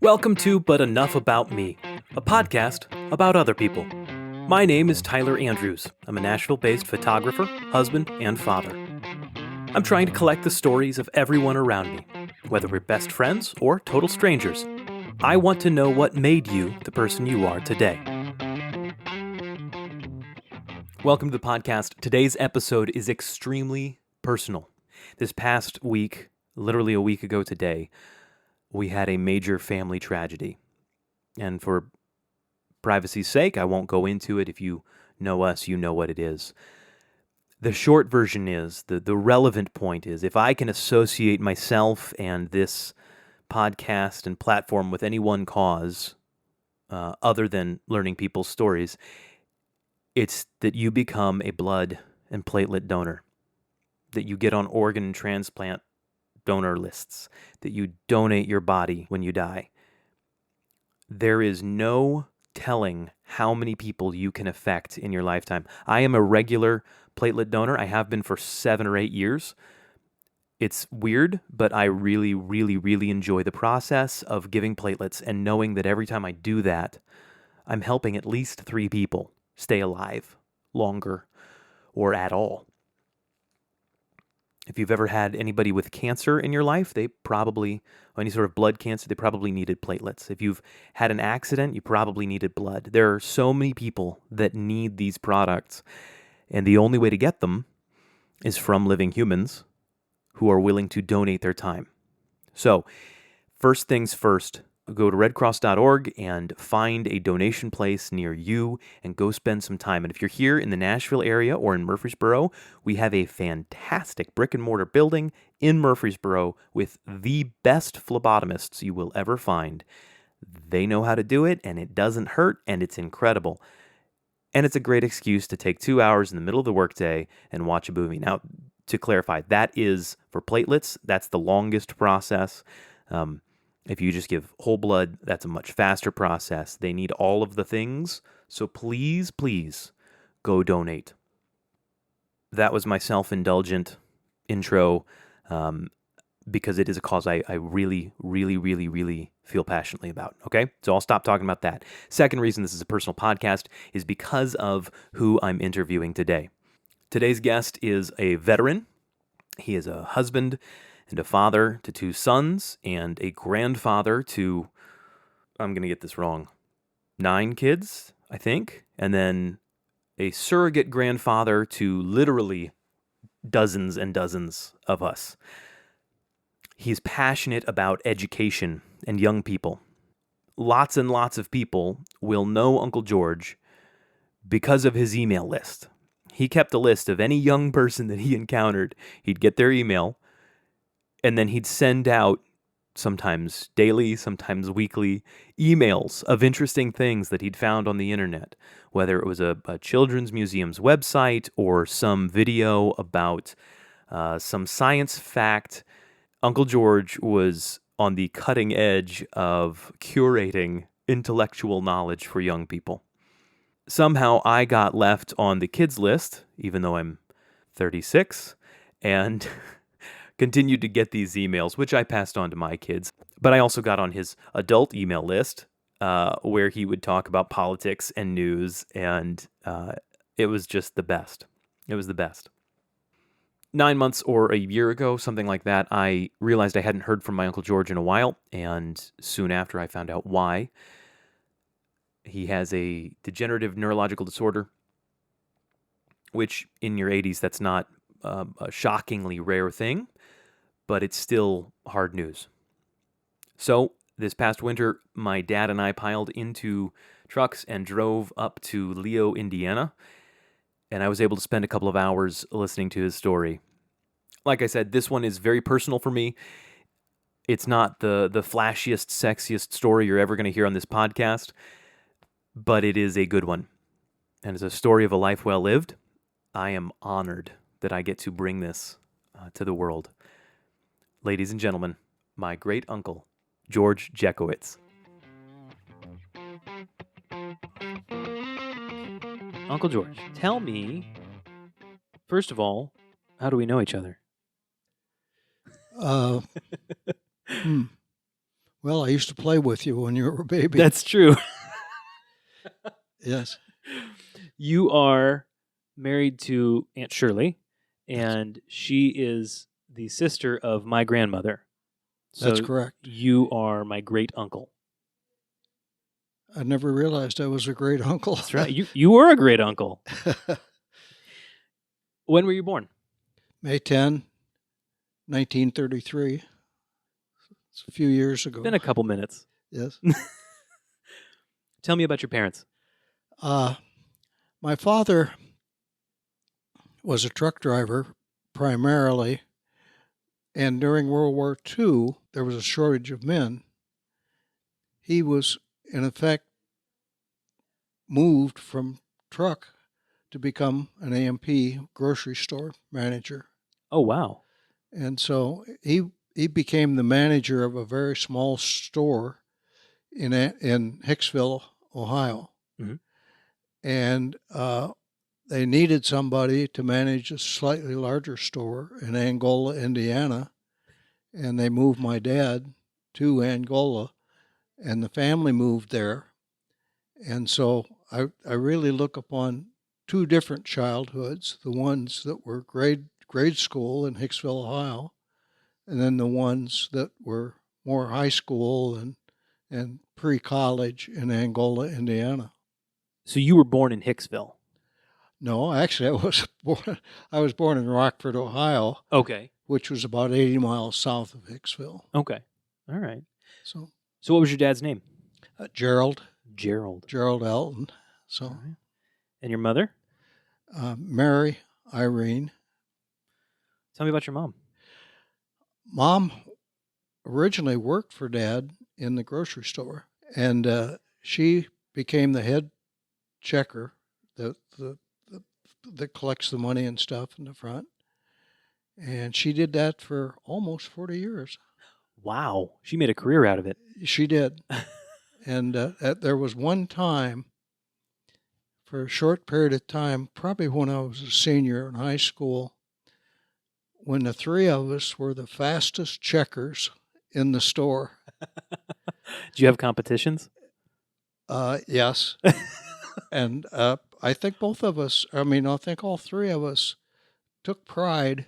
Welcome to But Enough About Me, a podcast about other people. My name is Tyler Andrews. I'm a Nashville-based photographer, husband, and father. I'm trying to collect the stories of everyone around me, whether we're best friends or total strangers. I want to know what made you the person you are today. Welcome to the podcast. Today's episode is extremely personal. This past week, literally a week ago today, we had a major family tragedy. And for privacy's sake, I won't go into it. If you know us, you know what it is. The short version is, the relevant point is, if I can associate myself and this podcast and platform with any one cause other than learning people's stories, it's that you become a blood and platelet donor, that you get on organ transplant donor lists, that you donate your body when you die. There is no telling how many people you can affect in your lifetime. I am a regular platelet donor. I have been for 7 or 8 years. It's weird, but I really, really, really enjoy the process of giving platelets and knowing that every time I do that, I'm helping at least 3 people stay alive longer or at all. If you've ever had anybody with cancer in your life, they probably, any sort of blood cancer, they probably needed platelets. If you've had an accident, you probably needed blood. There are so many people that need these products, and the only way to get them is from living humans who are willing to donate their time. So, first things first, go to redcross.org and find a donation place near you and go spend some time. And if you're here in the Nashville area or in Murfreesboro, we have a fantastic brick and mortar building in Murfreesboro with the best phlebotomists you will ever find. They know how to do it, and it doesn't hurt, and it's incredible. And it's a great excuse to take 2 hours in the middle of the workday and watch a movie. Now, to clarify, that is for platelets. That's the longest process. If you just give whole blood, that's a much faster process. They need all of the things, so please, please go donate. That was my self-indulgent intro because it is a cause I really, really, really, really feel passionately about, okay? So I'll stop talking about that. Second reason this is a personal podcast is because of who I'm interviewing today. Today's guest is a veteran. He is a husband and a father to 2 sons, and a grandfather to, I'm going to get this wrong, 9 kids, I think, and then a surrogate grandfather to literally dozens and dozens of us. He's passionate about education and young people. Lots and lots of people will know Uncle George because of his email list. He kept a list of any young person that he encountered. He'd get their email, and then he'd send out, sometimes daily, sometimes weekly, emails of interesting things that he'd found on the internet, whether it was a children's museum's website or some video about some science fact. Uncle George was on the cutting edge of curating intellectual knowledge for young people. Somehow I got left on the kids list, even though I'm 36, and continued to get these emails, which I passed on to my kids. But I also got on his adult email list, where he would talk about politics and news, and it was just the best. It was the best. 9 months or a year ago, something like that, I realized I hadn't heard from my Uncle George in a while, and soon after I found out why. He has a degenerative neurological disorder, which in your 80s, that's not a shockingly rare thing, but it's still hard news. So this past winter, my dad and I piled into trucks and drove up to Leo, Indiana, and I was able to spend a couple of hours listening to his story. Like I said, this one is very personal for me. It's not the flashiest, sexiest story you're ever going to hear on this podcast, but it is a good one. And it's a story of a life well lived. I am honored that I get to bring this to the world. Ladies and gentlemen, my great uncle, George Gecowets. Uncle George, tell me, first of all, how do we know each other? Well, I used to play with you when you were a baby. That's true. Yes. You are married to Aunt Shirley, That's, and she is the sister of my grandmother. that's So correct. you are my great uncle. I never realized I was a great uncle. That's right. You were a great uncle. When were you born? May 10, 1933. It's a few years ago. Been a couple minutes. Yes. Tell me about your parents. My father was a truck driver primarily, and during World War II, there was a shortage of men. He was, in effect, moved from truck to become an A&P grocery store manager. Oh, wow. And so he became the manager of a very small store in Hicksville, Ohio. Mhm. And they needed somebody to manage a slightly larger store in Angola, Indiana. And they moved my dad to Angola, and the family moved there. And so I really look upon two different childhoods, the ones that were grade school in Hicksville, Ohio, and then the ones that were more high school and pre-college in Angola, Indiana. So you were born in Hicksville. No, actually, I was born in Rockford, Ohio, Okay. which was about 80 miles south of Hicksville. Okay. All right. So what was your dad's name? Gerald Gerald. Elton. So All right. And your mother? Mary Irene. Tell me about your mom. Mom originally worked for Dad in the grocery store, and she became the head checker that collects the money and stuff in the front. And she did that for almost 40 years. Wow. She made a career out of it. She did. And there was one time, for a short period of time, probably when I was a senior in high school, when the three of us were the fastest checkers in the store. Do you have competitions? Yes. And I think both of us, I think all three of us took pride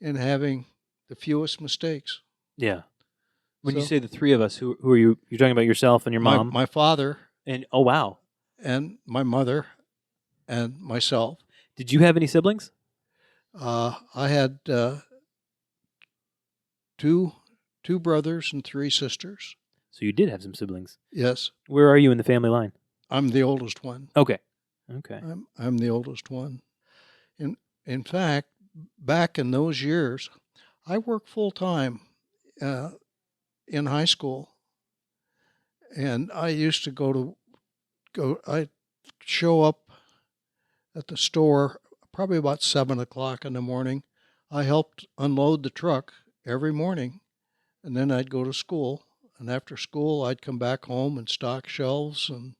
in having the fewest mistakes. Yeah. When you say the three of us, who are you? You're talking about yourself and your mom? My father. And oh, wow. And my mother and myself. Did you have any siblings? I had two brothers and three sisters. So you did have some siblings. Yes. Where are you in the family line? I'm the oldest one. Okay. I'm the oldest one. In fact, back in those years, I worked full time in high school, and I used to I'd show up at the store probably about 7 o'clock in the morning. I helped unload the truck every morning, and then I'd go to school. And after school, I'd come back home and stock shelves and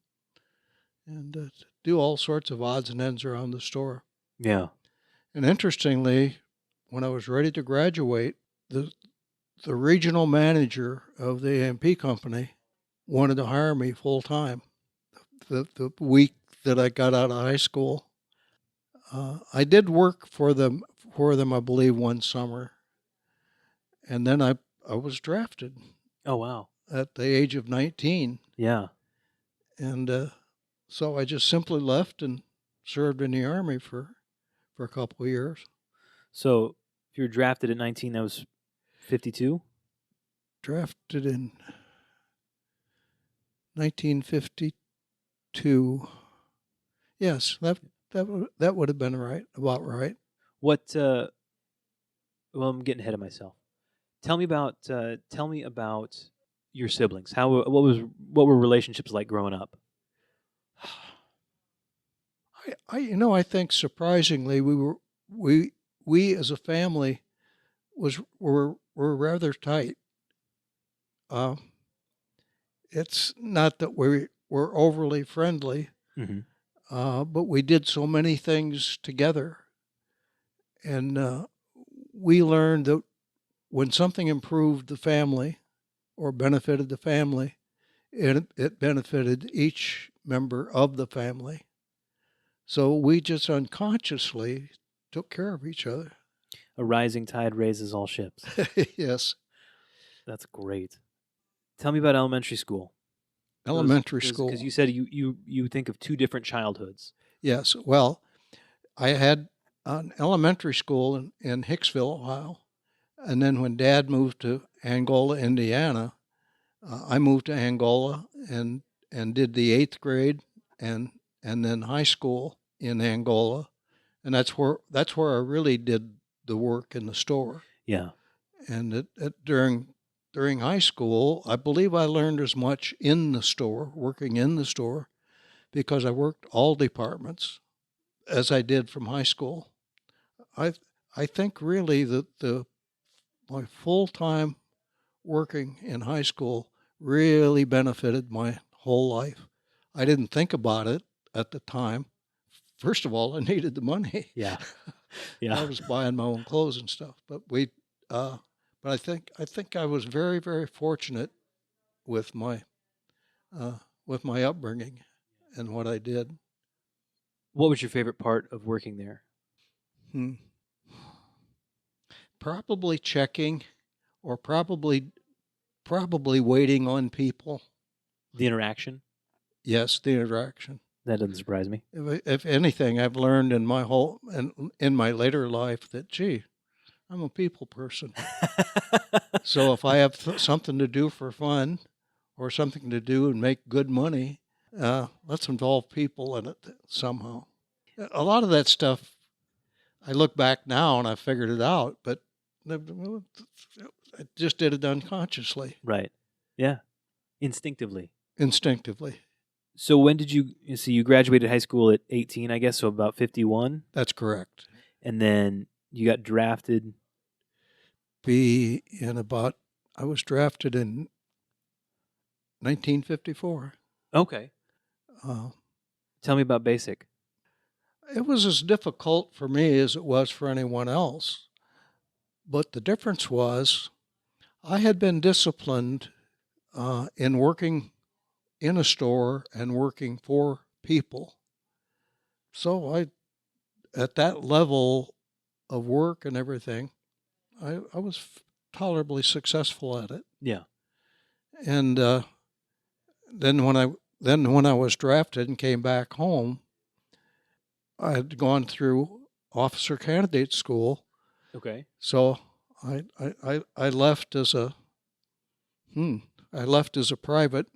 do all sorts of odds and ends around the store. Yeah. And interestingly, when I was ready to graduate, the regional manager of the A&P company wanted to hire me full time. The week that I got out of high school, I did work for them, I believe, one summer, and then I was drafted. Oh, wow. At the age of 19. Yeah. And so I just simply left and served in the Army for a couple of years. So if you were drafted at 19, that was 52? Drafted in 1952. Yes, that would have been about right. What? Well, I'm getting ahead of myself. Tell me about your siblings. What were relationships like growing up? I think surprisingly we as a family were rather tight. It's not that we were overly friendly, but we did so many things together, and we learned that when something improved the family, or benefited the family, it benefited each member of the family. So we just unconsciously took care of each other. A rising tide raises all ships. Yes. That's great. Tell me about elementary school. Elementary Because school. you said you think of two different childhoods. Yes. Well, I had an elementary school in Hicksville, Ohio. And then when Dad moved to Angola, Indiana, I moved to Angola and did the 8th grade and then high school in Angola, and that's where I really did the work in the store. Yeah. And during high school, I believe I learned as much in the store, working in the store, because I worked all departments as I did from high school. I I think really that my full time working in high school really benefited my whole life. I didn't think about it at the time. First of all, I needed the money. Yeah. I Yeah. was buying my own clothes and stuff. Uh, but I think I was very, very fortunate with my, upbringing and what I did. What was your favorite part of working there? Hmm. Probably checking, or probably waiting on people. The interaction? Yes, the interaction. That doesn't surprise me. If anything, I've learned in my whole and in my later life that, gee, I'm a people person. So if I have something to do for fun, or something to do and make good money, let's involve people in it somehow. A lot of that stuff, I look back now and I figured it out, but I just did it unconsciously, Right. Yeah. Instinctively. instinctively. So when did you see you graduated high school at 18, I guess, so about 51, That's correct. and then you got drafted. I was drafted in 1954. Okay. Uh, Tell me about basic. it was as difficult for me as it was for anyone else. But the difference was I had been disciplined in working in a store and working for people. So at that level of work and everything, I was tolerably successful at it. Yeah. And then when I was drafted and came back home, I had gone through officer candidate school. Okay. So I left as I left as a private,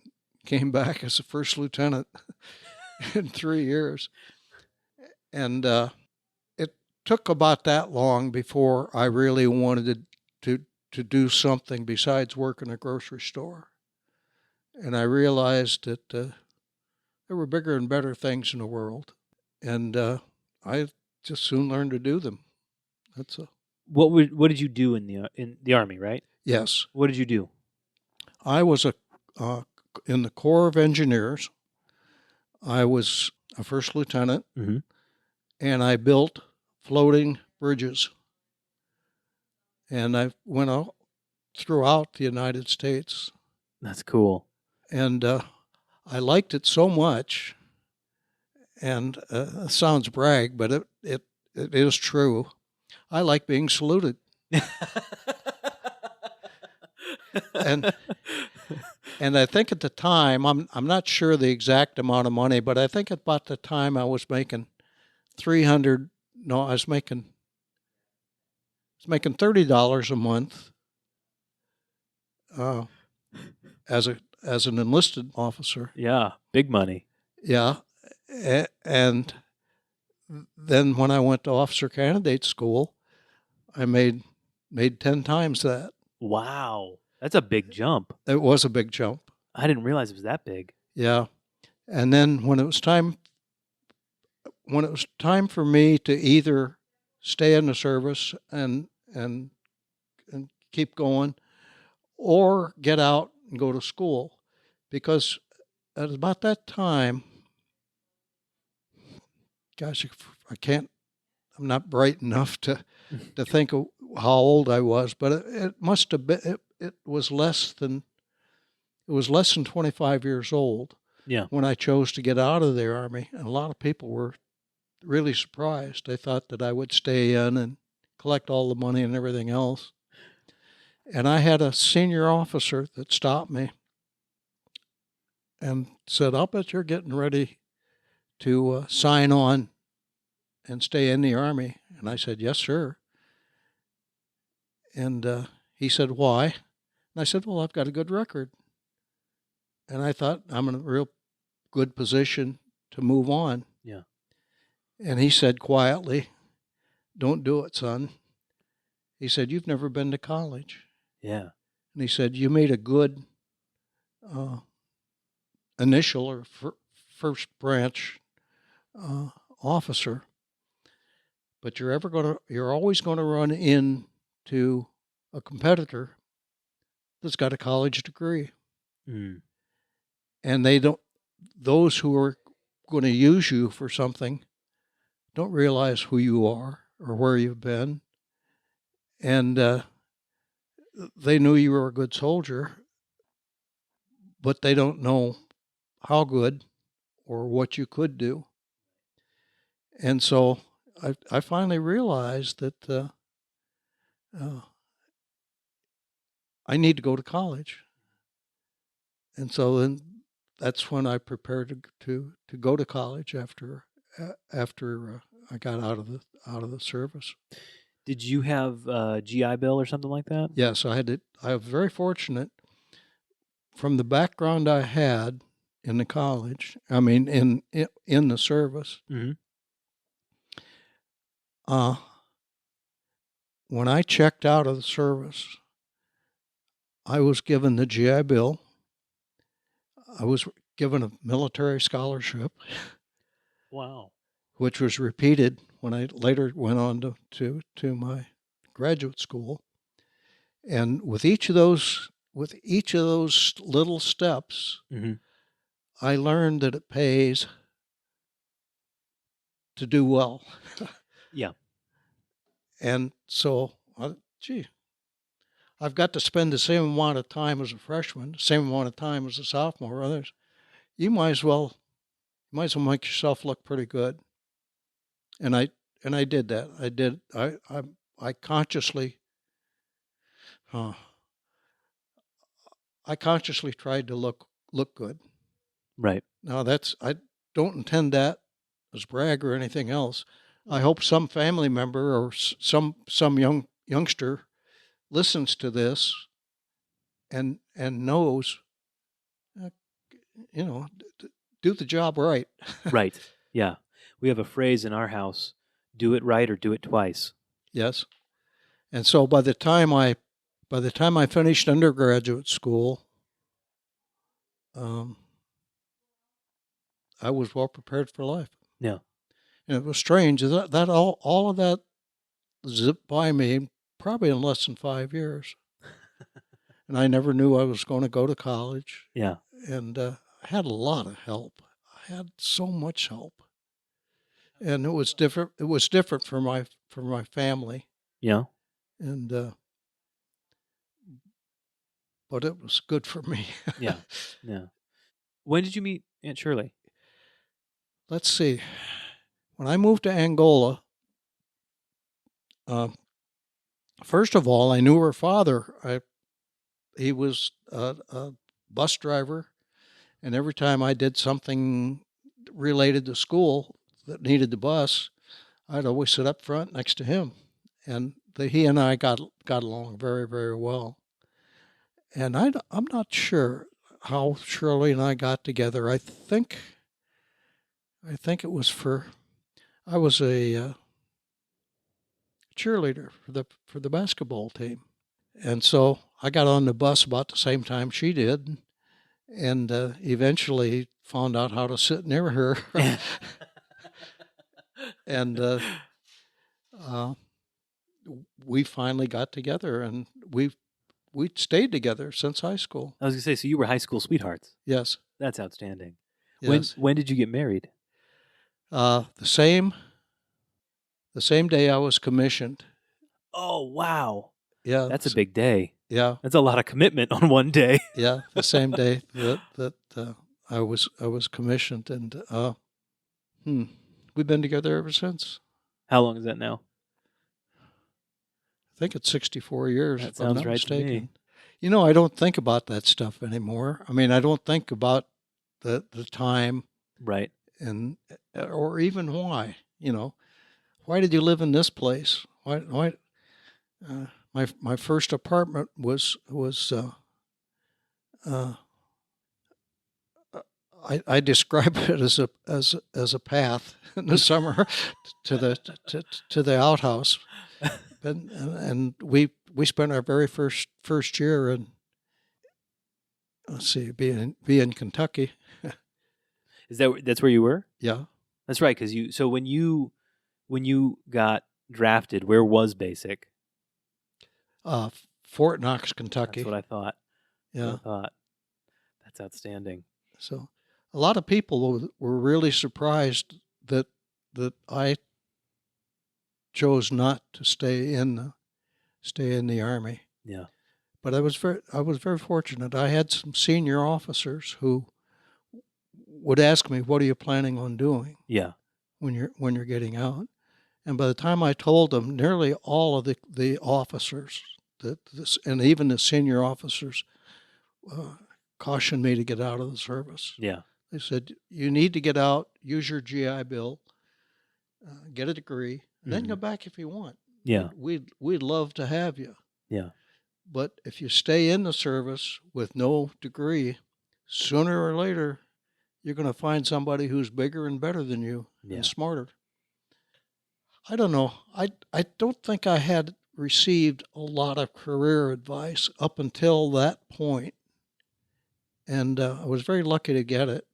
came back as a first lieutenant in 3 years, and it took about that long before I really wanted to do something besides work in a grocery store, and I realized that there were bigger and better things in the world, and I just soon learned to do them. That's a What did you do in the army, right? yes. What did you do? I was uh, in the Corps of Engineers. I was a first lieutenant, Mm-hmm. and I built floating bridges. And I went out throughout the United States, That's cool. and I liked it so much. And it sounds brag, but it is true. I like being saluted, and and I think at the time I'm not sure the exact amount of money, but I think about the time I was making 300. No, I was making $30 a month uh, as an enlisted officer. Yeah, big money. Yeah, and then when I went to officer candidate school, I made 10 times that. Wow, that's a big jump. It was a big jump. I didn't realize it was that big. Yeah, and then when it was time for me to either stay in the service and keep going, or get out and go to school, because at about that time, gosh, I can't. I'm not bright enough to think of how old I was, but it must have been. It was less than it was less than 25 years old Yeah. when I chose to get out of the Army, and a lot of people were really surprised. They thought that I would stay in and collect all the money and everything else. And I had a senior officer that stopped me and said, "I'll bet you're getting ready to sign on and stay in the Army." And I said, "Yes, sir." And he said, "Why?" And I said, "Well, I've got a good record." And I thought, I'm in a real good position to move on. Yeah. And he said quietly, "Don't do it, son." He said, "You've never been to college." Yeah. And he said, "You made a good uh, initial or first branch uh, officer, but you're always going to run into a competitor that's got a college degree, Mm. and those who are going to use you for something don't realize who you are or where you've been, and they knew you were a good soldier, but they don't know how good or what you could do." And so I finally realized that uh, I need to go to college. And so then that's when I prepared to go to college after I got out of the service. Did you have a GI Bill or something like that? Yes, I had to. I was very fortunate from the background I had in the college. I mean, in the service. Mm-hmm. Uh, when I checked out of the service, I was given the GI Bill. I was given a military scholarship, Wow. which was repeated when I later went on to my graduate school. And with each of those little steps, Mm-hmm. I learned that it pays to do well. Yeah. And so, I've got to spend the same amount of time as a freshman, same amount of time as a sophomore. Others, you might as well make yourself look pretty good. And I did that. I consciously uh, I consciously tried to look good. Right. Now I don't intend that as brag or anything else. I hope some family member or some youngster listens to this and knows, uh, do the job right. Right. Yeah. We have a phrase in our house: "Do it right or do it twice." Yes. And so by the time I finished undergraduate school, um, I was well prepared for life. Yeah. And it was strange that all of that zipped by me probably in less than 5 years. And I never knew I was going to go to college. Yeah. And I had a lot of help. I had so much help, and it was different. It was different for my family, Yeah. and but it was good for me. Yeah. Yeah. When did you meet Aunt Shirley? Let's see. When I moved to Angola, uh, first of all, I knew her father. He was a bus driver, and every time I did something related to school that needed the bus, I'd always sit up front next to him, and he and I got along very, very well. And I'm not sure how Shirley and I got together. I think it was I was a cheerleader for the basketball team, and so I got on the bus about the same time she did, and eventually found out how to sit near her, and uh, we finally got together, and we stayed together since high school. I was gonna say, so you were high school sweethearts. Yes, That's outstanding. When yes. when did you get married? The same day I was commissioned. Oh wow, Yeah, that's a big day. Yeah, That's a lot of commitment on one day. yeah. The same day that I was commissioned, and we've been together ever since. How long is that now? I think it's 64 years, That if I'm sounds not right to me. mistaken. You know, I don't think about that stuff anymore. I mean, I don't think about the time Right. and or even why. You know, why did you live in this place? Why? My first apartment was uh, I describe it as a path in the summer to the outhouse, and we spent our very first year in, let's see, be in Kentucky. That's where you were? Yeah, That's right, because when you got drafted, where was basic? Fort Knox, That's Kentucky. what I thought. That's what Yeah, I thought. That's outstanding. so a lot of people were really surprised that I chose not to stay in the army. Yeah. But I was very fortunate. I had some senior officers who would ask me, "What are you planning on doing Yeah. when you're getting out?" And by the time I told them, nearly all of the officers and even the senior officers uh, cautioned me to get out of the service. Yeah. They said, "You need to get out, use your GI Bill, get a degree, and then Mhm. come back if you want. Yeah. We'd love to have you. Yeah. But if you stay in the service with no degree, sooner or later, you're going to find somebody who's bigger and better than you and Yeah. smarter." I don't know. I don't think I had received a lot of career advice up until that point, and I was very lucky to get it.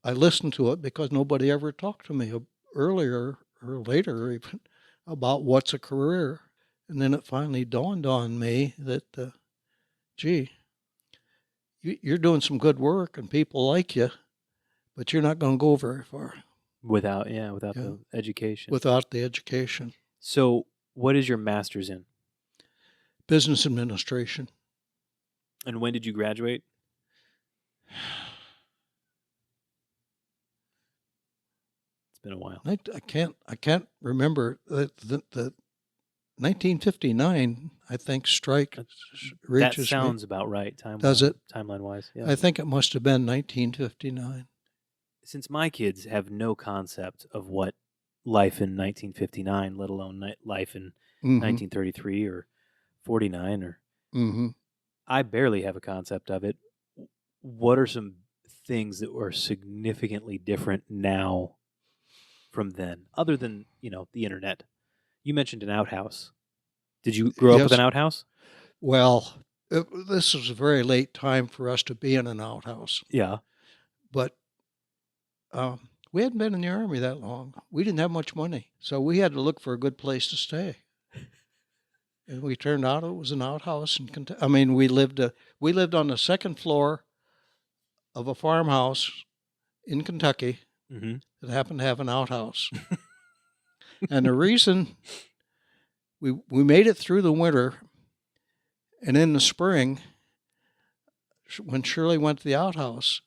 I listened to it because nobody ever talked to me earlier or later even about what's a career. And then it finally dawned on me that, gee, you're doing some good work and people like you, but you're not going to go very far. Without Yeah, the education. without the education. So, what is your master's in? Business administration. And when did you graduate? It's been a while. I can't remember the 1959. I think strike That reaches me. sounds about right, Does it? timeline wise. Yeah. I think it must have been 1959. Since my kids have no concept of what life in 1959, let alone life in Mm-hmm. 1933 or 49, or Mm-hmm. I barely have a concept of it. What are some things that are significantly different now from then, other than the internet? You mentioned an outhouse. Did you grow up with an Yes. outhouse? Well, this was a very late time for us to be in an outhouse, Yeah. but we hadn't been in the army that long. We didn't have much money, so we had to look for a good place to stay. And we turned out it was an outhouse in Kentucky. I mean, we lived on the second floor of a farmhouse in Kentucky Mm-hmm. that happened to have an outhouse. And the reason we made it through the winter, and in the spring, when Shirley went to the outhouse,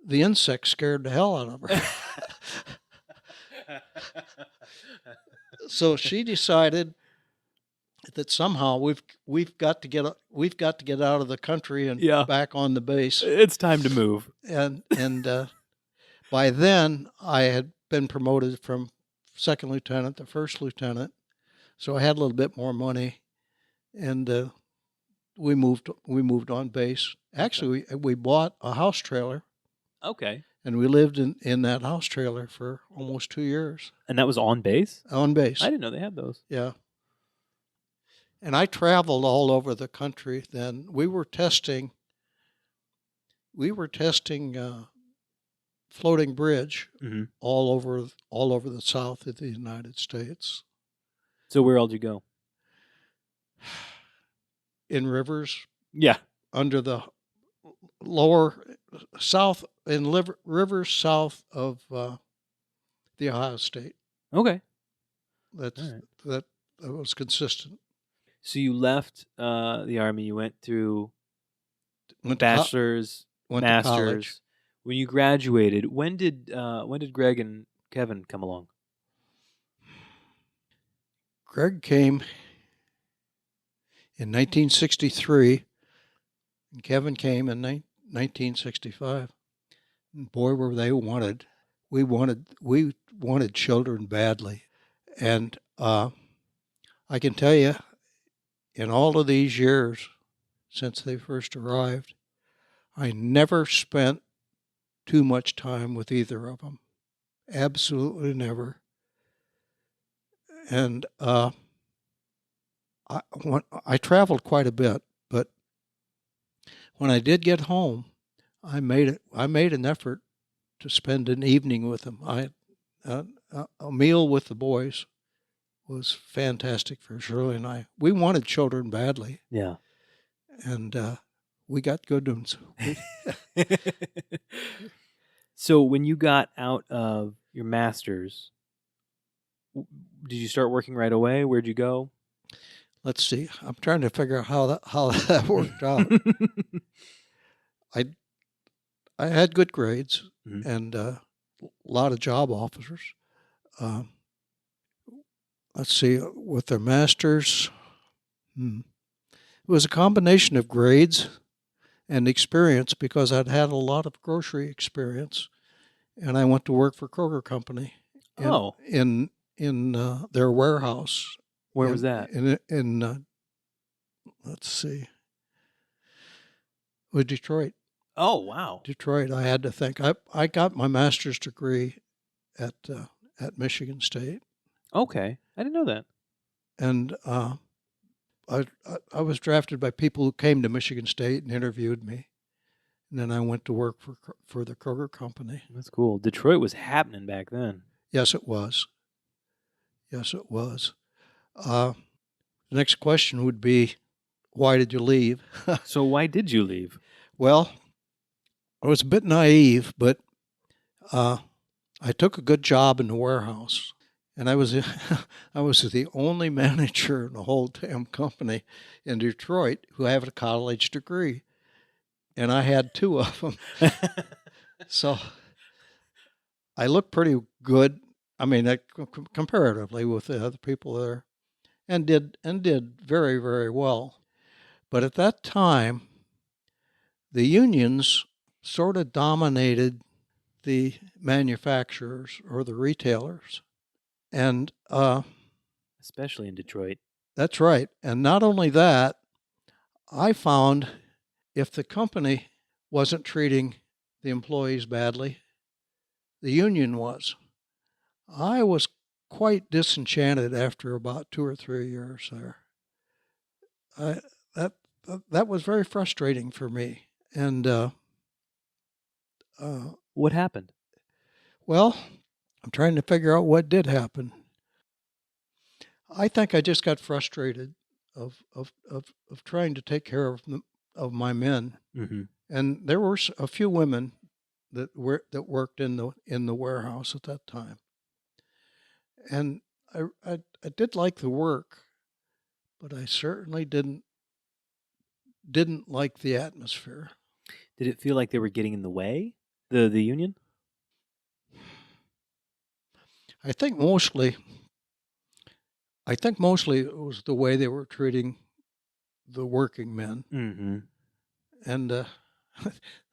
the insects scared the hell out of her. So she decided that somehow we've got to get out of the country and Yeah. back on the base. It's time to move. And by then I had been promoted from second lieutenant to first lieutenant, so I had a little bit more money, and we moved on base. Actually, we bought a house trailer, Okay. and we lived in that house trailer for almost 2 years And that was on base? on base. I didn't know they had those. Yeah. And I traveled all over the country then. We were testing floating bridge Mm-hmm. all over the south of the United States. So where else did you go? In rivers, Yeah. under the lower south, in rivers south of the Ohio State. Okay. That's All right. that was consistent. So you left the army. You went through Went to bachelor's, went to college. master's. When you graduated, when did Greg and Kevin come along? Greg came in 1963, and Kevin came in 1965. And boy, were they wanted. We wanted children badly, and I can tell you, in all of these years since they first arrived, I never spent too much time with either of them. Absolutely never. And I traveled quite a bit, but when I did get home, I made an effort to spend an evening with them. Uh, a meal with the boys was fantastic for Shirley and I. We wanted children badly, Yeah. and we got good ones. So when you got out of your master's, did you start working right away? Where'd you go? Let's see. I'm trying to figure out how that worked out. I I had good grades Mhm. and a lot of job offers. Um, let's see, with their masters, it was a combination of grades and experience because I'd had a lot of grocery experience, and I went to work for Kroger Company in Oh, in in their warehouse where was that? in let's see, with Detroit. Oh, wow. Detroit. I had to think. I got my master's degree at at Michigan State, Okay, I didn't know that. and I was drafted by people who came to Michigan State and interviewed me, and then I went to work for the Kroger Company. That's cool. Detroit was happening back then. Yes, it was. Yes, it was. Uh, the next question would be, why did you leave? So why did you leave? Well, I was a bit naive, but uh, I took a good job in the warehouse, and I was I was the only manager in the whole damn company in Detroit who had a college degree, and I had two of them. So I looked pretty good. I mean, comparatively with the other people there, and did very very well. But at that time, the unions sort of dominated the manufacturers or the retailers, and Especially in Detroit. that's right. And not only that, I found if the company wasn't treating the employees badly, the union was. I was quite disenchanted after about 2 or 3 years there. I, that that was very frustrating for me. And uh, What happened? well, I'm trying to figure out what did happen. I think I just got frustrated of trying to take care of my men, Mm-hmm. and there were a few women that worked in the warehouse at that time, and I did like the work, but I certainly didn't like the atmosphere. Did it feel like they were getting in the way? The union? I think mostly I think mostly it was the way they were treating the working men, Mm-hmm. and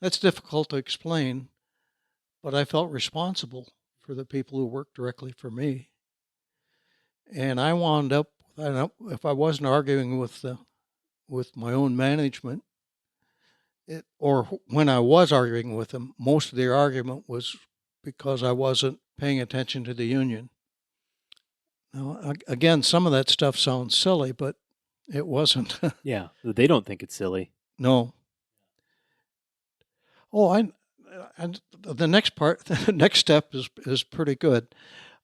that's difficult to explain. But I felt responsible for the people who worked directly for me, and I wound up. If I wasn't arguing with my own management, or when I was arguing with them, most of the argument was because I wasn't paying attention to the union. Now, again, some of that stuff sounds silly, but it wasn't. Yeah, they don't think it's silly. No. Oh, and the next part, the next step is pretty good.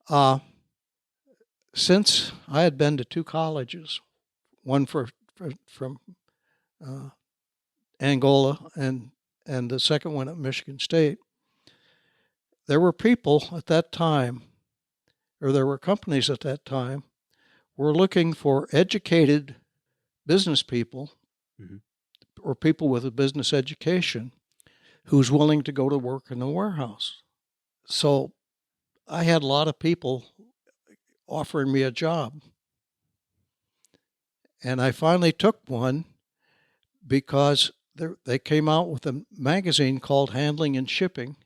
Uh, since I had been to two colleges, one from uh, Angola and the second one at Michigan State, there were people at that time, or there were companies at that time, were looking for educated business people Mhm. or people with a business education who's willing to go to work in the warehouse. So I had a lot of people offering me a job. And I finally took one because they came out with a magazine called Handling and Shipping.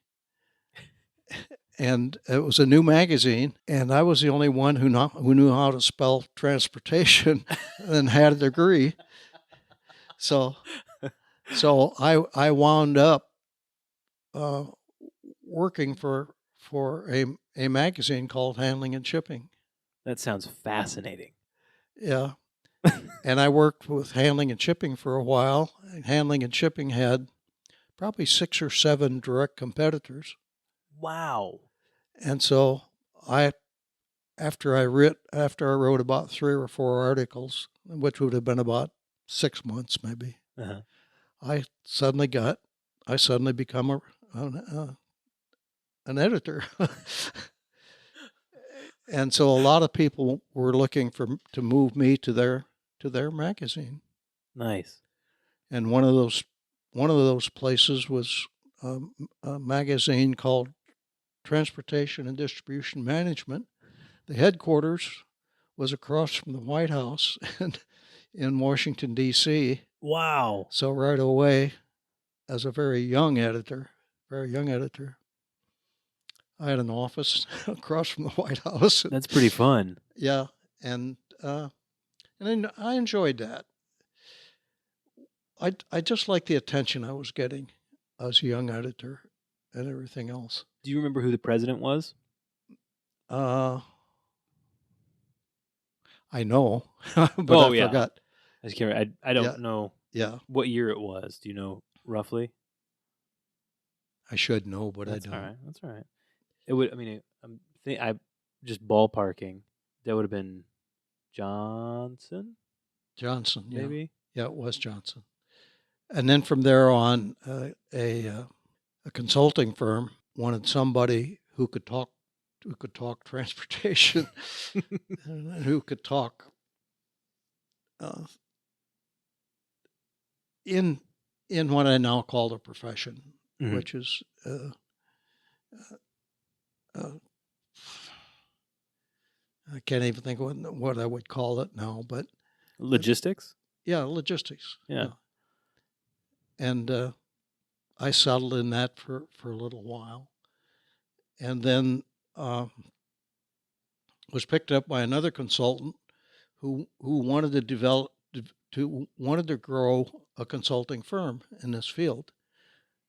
And it was a new magazine, and I was the only one who knew how to spell transportation and had a degree. So I wound up uh, working for a magazine called Handling and Shipping. That sounds fascinating. Yeah, and I worked with Handling and Shipping for a while. And Handling and Shipping had probably 6 or 7 direct competitors, Wow. and so I after I wrote about 3 or 4 articles, which would have been about 6 months maybe, Uh-huh. I suddenly got I suddenly become an editor. And so a lot of people were looking to move me to their magazine. Nice. And one of those places was a magazine called Transportation and Distribution Management. The headquarters was across from the White House in Washington D.C. Wow. So right away, as a very young editor, I had an office across from the White House. That's pretty fun. Yeah, and uh, and I enjoyed that. I just liked the attention I was getting as a young editor and everything else. Do you remember who the president was? Uh, I know, but I Oh yeah. forgot. I just can't. I Yeah, don't know yeah, what year it was. Do you know roughly? I should know, but I That's all don't. right. That's all right. It would. I mean, I just ballparking. That would have been Johnson, Johnson, yeah, maybe. yeah, it was Johnson. And then from there on, a consulting firm wanted somebody who could talk transportation, and who could talk uh, in in what I now call the profession, Mhm. which is uh, I can't even think what I would call it now, but Logistics. yeah, logistics. Yeah. Yeah, and I settled in that for a little while, and then was picked up by another consultant who wanted to wanted to grow a consulting firm in this field,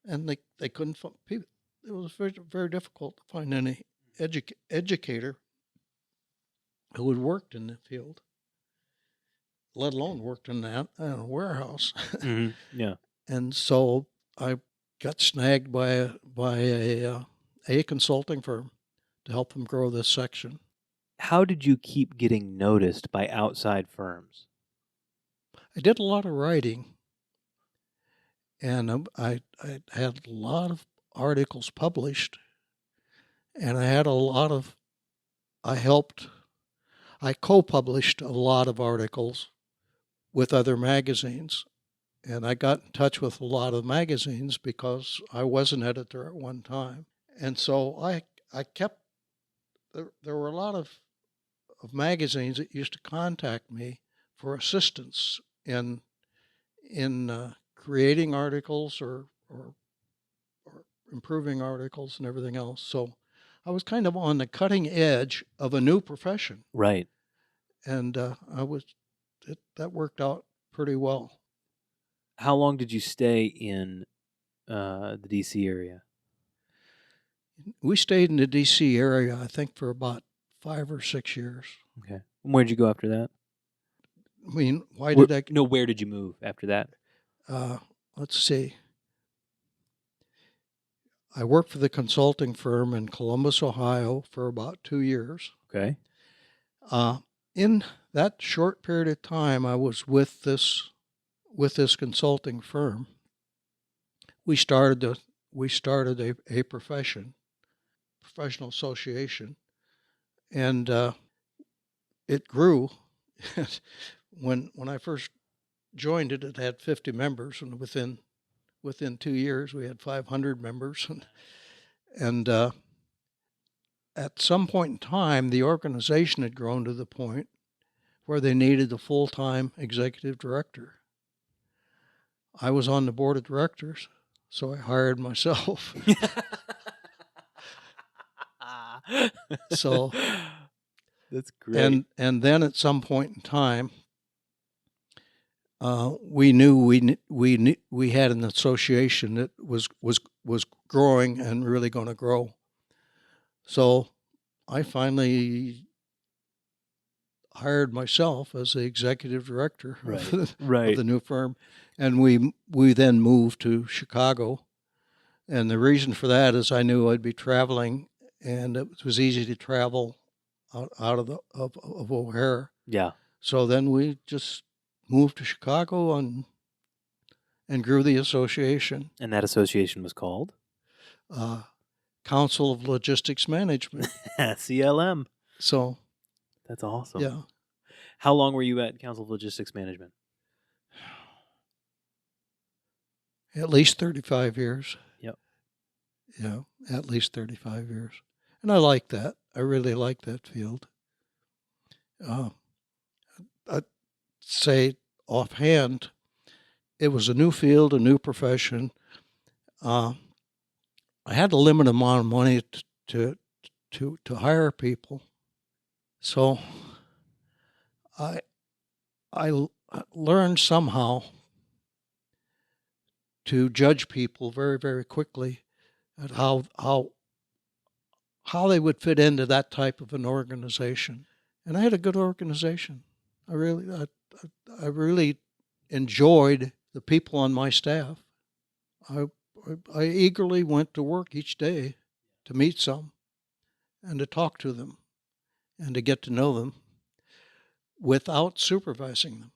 and they couldn't find people. It was very difficult to find any educator who had worked in the field, let alone worked in a warehouse. Yeah. And so I got snagged by a consulting firm to help them grow this section. How did you keep getting noticed by outside firms? I did a lot of writing, and I had a lot of articles published, and I had a lot of I helped I co-published a lot of articles with other magazines, and I got in touch with a lot of magazines because I was an editor at one time, and so I kept there were a lot of magazines that used to contact me for assistance in creating articles or improving articles and everything else. So I was kind of on the cutting edge of a new profession, Right. and that worked out pretty well. How long did you stay in the DC area? We stayed in the D.C. area, I think, for about 5 or 6 years. Okay. And where'd you go after that? I mean, why did I? No, where did you move after that? Uh, let's see. I worked for the consulting firm in Columbus, Ohio, for about 2 years. Okay. Uh, in that short period of time, I was with this consulting firm. We started a professional association, and it grew. When I first joined it, it had 50 members, and within 2 years we had 500 members, and at some point in time, the organization had grown to the point where they needed a full-time executive director. I was on the board of directors, so I hired myself. So that's great. and then at some point in time, we knew we had an association that was growing and really going to grow. So I finally hired myself as the executive director Right. of Right. the new firm, and we then moved to Chicago. And the reason for that is I knew I'd be traveling, and it was easy to travel out of O'Hare. Yeah. So then we just moved to Chicago and grew the association, And that association was called Council of Logistics Management. CLM. So That's awesome. yeah, How long were you at Council of Logistics Management? at least 35 years. Yep. Yeah, at least 35 years. And I like that. I really like that field. I'd say offhand, it was a new field, a new profession. I had a limited amount of money to hire people, so I learned somehow to judge people very, very quickly at how they would fit into that type of an organization. And I had a good organization. I really enjoyed the people on my staff. I eagerly went to work each day to meet some and to talk to them and to get to know them without supervising them.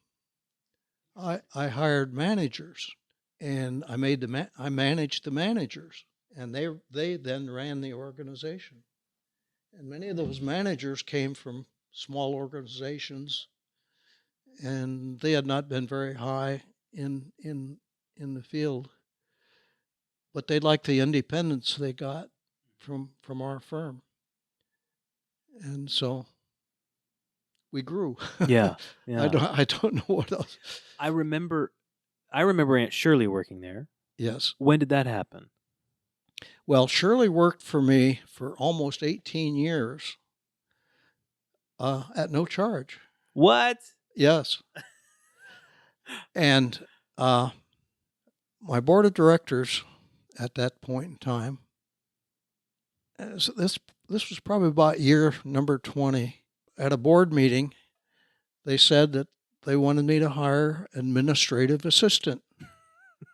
I hired managers, and I managed the managers, and they then ran the organization. And many of those managers came from small organizations, and they had not been very high in the field, but they liked the independence they got from our firm, and so we grew. Yeah. Yeah. I don't know what else. I remember Aunt Shirley working there. Yes. When did that happen? Well, Shirley worked for me for almost 18 years at no charge. What? Yes. And my board of directors at that point in time, this was probably about year number 20. At a board meeting, they said that they wanted me to hire an administrative assistant.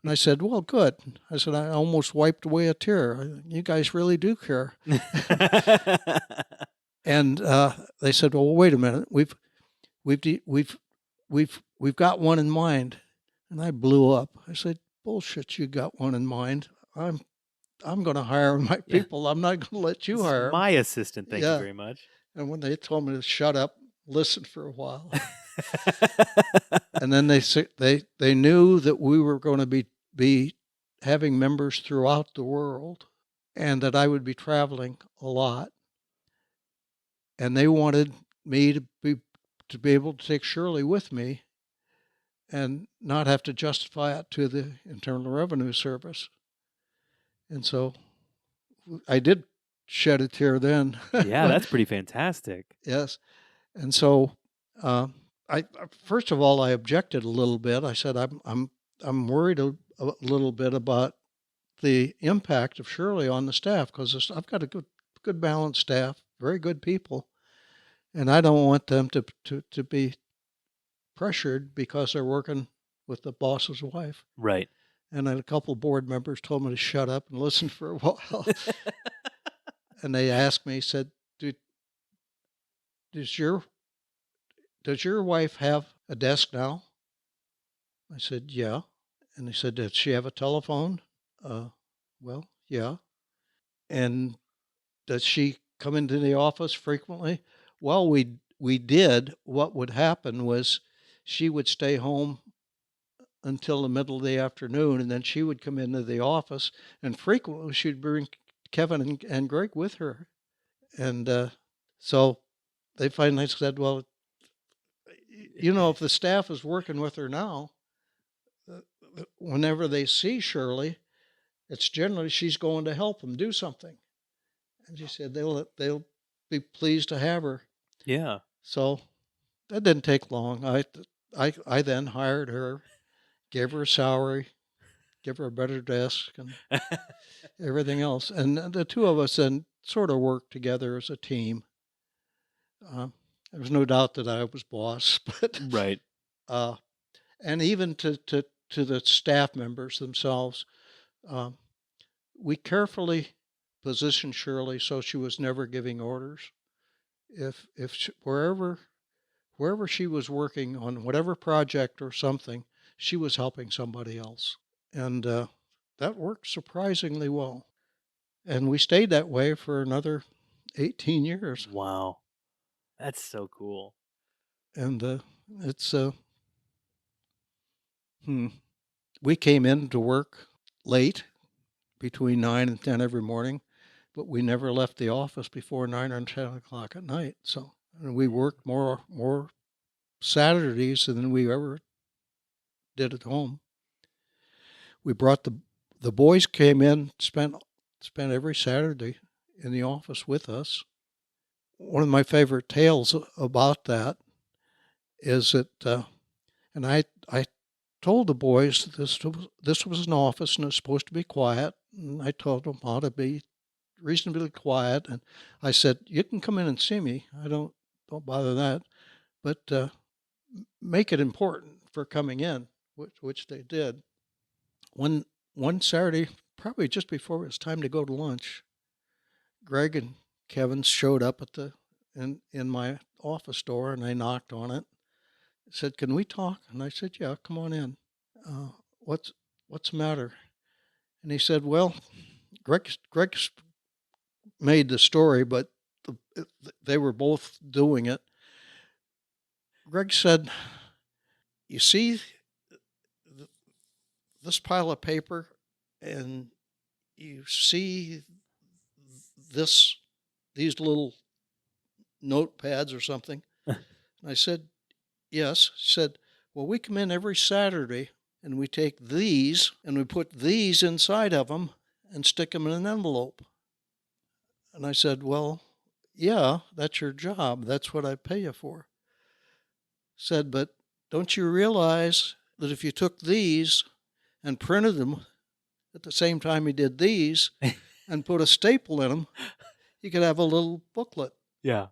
And I said, well, good. I said, I almost wiped away a tear. You guys really do care. And they said, well, wait a minute. We've got one in mind. And I blew up. I said, bullshit, you got one in mind. I'm going to hire my people. I'm not going to let you hire my assistant. Thank you very much. And when they told me to shut up, listen for a while. And then they knew that we were going to be having members throughout the world, and that I would be traveling a lot. And they wanted me to be able to take Shirley with me and not have to justify it to the Internal Revenue Service. And so I did shed a tear then. Yeah, that's pretty fantastic. Yes. And so I first of all, I objected a little bit. I said, I'm worried a little bit about the impact of Shirley on the staff, because I've got a good balanced staff, very good people, and I don't want them to be pressured because they're working with the boss's wife. Right. And then a couple of board members told me to shut up and listen for a while. And they asked me, said, does your wife have a desk now? I said, yeah. And they said, does she have a telephone? Well, yeah. And does she come into the office frequently? Well, we did. What would happen was she would stay home until the middle of the afternoon, and then she would come into the office, and frequently she'd bring Kevin and Greg with her. And so they finally said, well, if the staff is working with her now, uh, whenever they see Shirley, it's generally she's going to help them do something. And she said they'll be pleased to have her. Yeah. So that didn't take long. I then hired her, gave her a salary, give her a better desk, and everything else. And the two of us then sort of worked together as a team. There was no doubt that I was boss, but Right. uh, and even to the staff members themselves, um, we carefully positioned Shirley so she was never giving orders. If she, wherever she was working on whatever project or something, she was helping somebody else, and that worked surprisingly well. And we stayed that way for another 18 years. Wow. That's so cool. And it's we came in to work late, between 9 and 10 every morning, but we never left the office before 9 or 10 o'clock at night. So we worked more Saturdays than we ever did at home. We brought the boys came in, spent every Saturday in the office with us. One of my favorite tales about that is that, and I told the boys this was an office and it's supposed to be quiet, and I told them how to be reasonably quiet, and I said, you can come in and see me. I don't bother that, but make it important for coming in, which they did. One Saturday, probably just before it was time to go to lunch, Greg and Kevin showed up at in my office door, and they knocked on it. Said, "Can we talk?" And I said, "Yeah, come on in. Uh, what's the matter?" And he said, "Well, Greg's made the story, but they were both doing it." Greg said, "You see this pile of paper, and you see these little notepads or something?" And I said, "Yes." He said, "Well, we come in every Saturday and we take these and we put these inside of them and stick them in an envelope." And I said, "Well, yeah, that's your job. That's what I pay you for." Said, "But don't you realize that if you took these and printed them at the same time you did these and put a staple in them, you could have a little booklet. Yeah.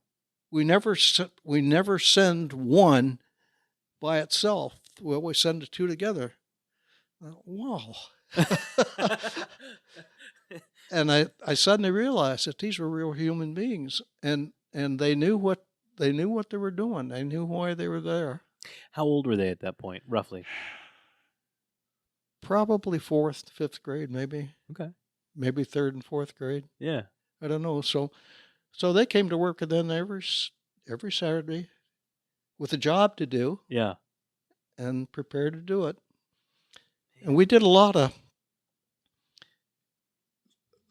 We never send one by itself. We always send the two together." Wow. And I suddenly realized that these were real human beings, and they knew what they were doing. They knew why they were there. How old were they at that point, roughly? Probably fourth, fifth grade, maybe Okay. third and fourth grade. Yeah. I don't know. So they came to work with them every Saturday with a job to do. Yeah. And prepared to do it. And we did a lot of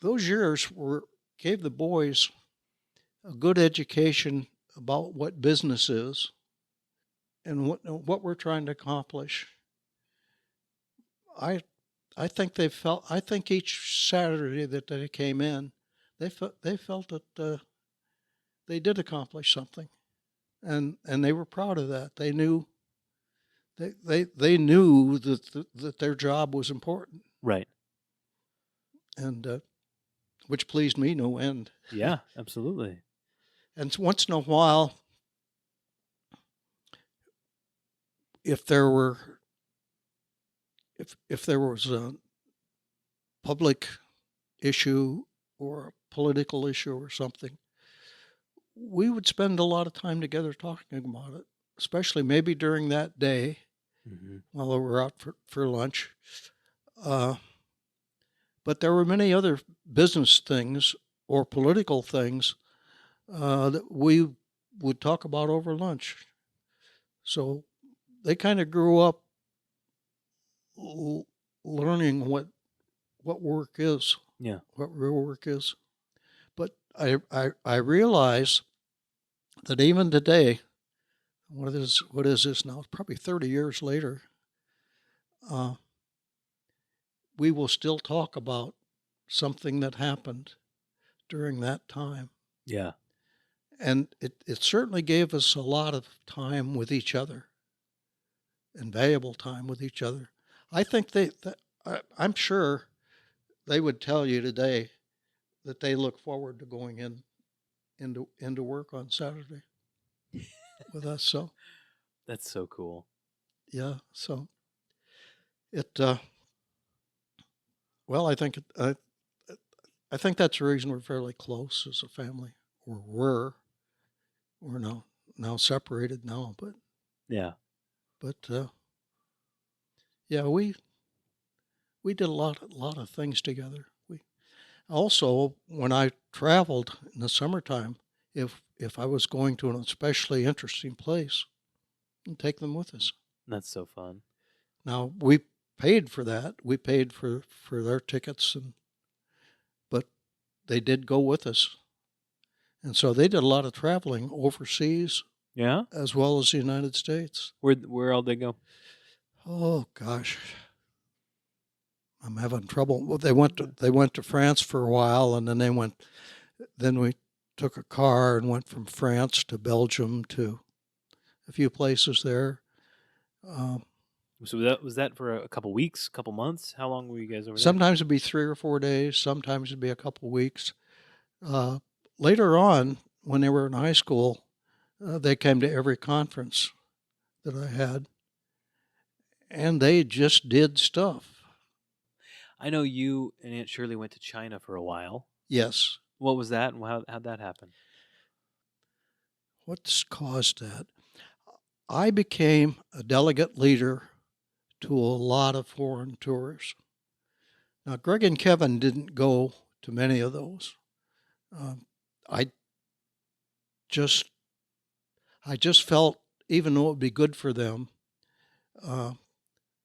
those years gave the boys a good education about what business is and what we're trying to accomplish. I think I think each Saturday that they came in, they felt that they did accomplish something, and they were proud of that. They knew they knew that their job was important. Right. And which pleased me no end. Yeah, absolutely. And once in a while, if there was a public issue or a political issue or something, we would spend a lot of time together talking about it, especially maybe during that day while we were out for lunch. But there were many other business things or political things that we would talk about over lunch. So they kind of grew up learning what work is, Yeah. what real work is. But I realize that even today, what is this now? It's probably 30 years later. Uh, we will still talk about something that happened during that time. Yeah. And it certainly gave us a lot of time with each other and valuable time with each other. I think I'm sure they would tell you today that they look forward to going into work on Saturday with us. So That's so cool. yeah, so it well, I think that's the reason we're fairly close as a family, or we're now separated now, Yeah. but yeah, we did a lot of things together. We also, when I traveled in the summertime, if I was going to an especially interesting place, I'd take them with us. That's so fun. Now we paid for that. We paid for their tickets, but they did go with us, and so they did a lot of traveling overseas Yeah. as well as the United States. Where all they go? Oh gosh, I'm having trouble. Well, they went to France for a while, and then we took a car and went from France to Belgium to a few places there. Um, So was that for a couple weeks, couple months? How long were you guys over there? Sometimes it'd be 3 or 4 days. Sometimes it'd be a couple weeks. Uh, Later on, when they were in high school, they came to every conference that I had, and they just did stuff. I know you and Aunt Shirley went to China for a while. Yes. What was that, and how'd that happen? What's caused that? I became a delegate leader to a lot of foreign tours. Now, Greg and Kevin didn't go to many of those. Um, I just I just felt, even though it would be good for them, uh,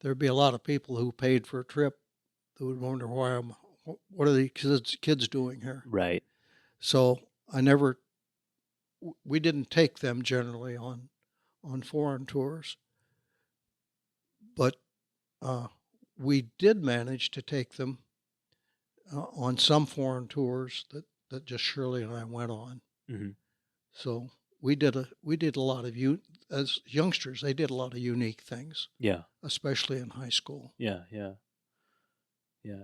there'd be a lot of people who paid for a trip that would wonder what are these kids doing here? Right. So we didn't take them generally on foreign tours, but uh, we did manage to take them on some foreign tours that just Shirley and I went on. Hmm. So we did a lot of as youngsters. They did a lot of unique things, Yeah. especially in high school. Yeah. Yeah. Yeah.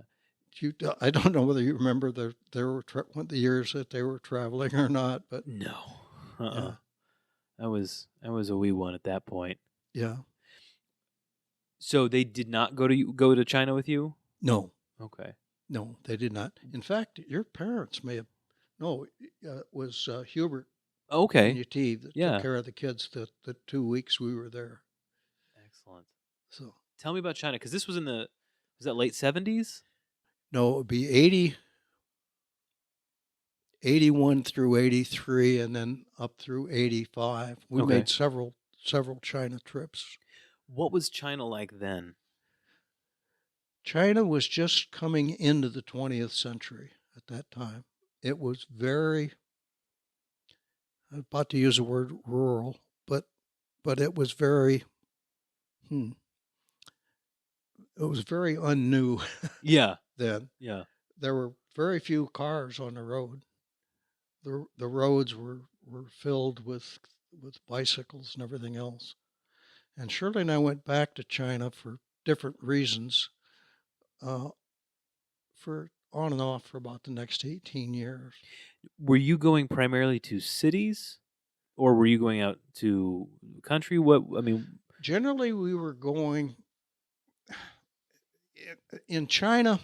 I don't know whether you remember the years that they were traveling or not, but No. Uh-uh. yeah, I was a wee one at that point. yeah, So they did not go to China with you? no, Okay. no, they did not. In fact, your parents may have. No, it was Hubert and Okay. UT that took Yeah. care of the kids the 2 weeks we were there. Excellent. So Tell me about China, because this was that late 70s? no, it would be 81 through 83, and then up through 85. We Okay. made several China trips. What was China like then? China was just coming into the 20th century at that time. It was I'm about to use the word rural, but it was hmm, it was very unnew Yeah. then. Yeah. There were very few cars on the road. The roads were filled with bicycles and everything else. And Shirley and I went back to China for different reasons, uh, for on and off for about the next 18 years. Were you going primarily to cities, or were you going out to country? What I mean, Generally, we were going in China.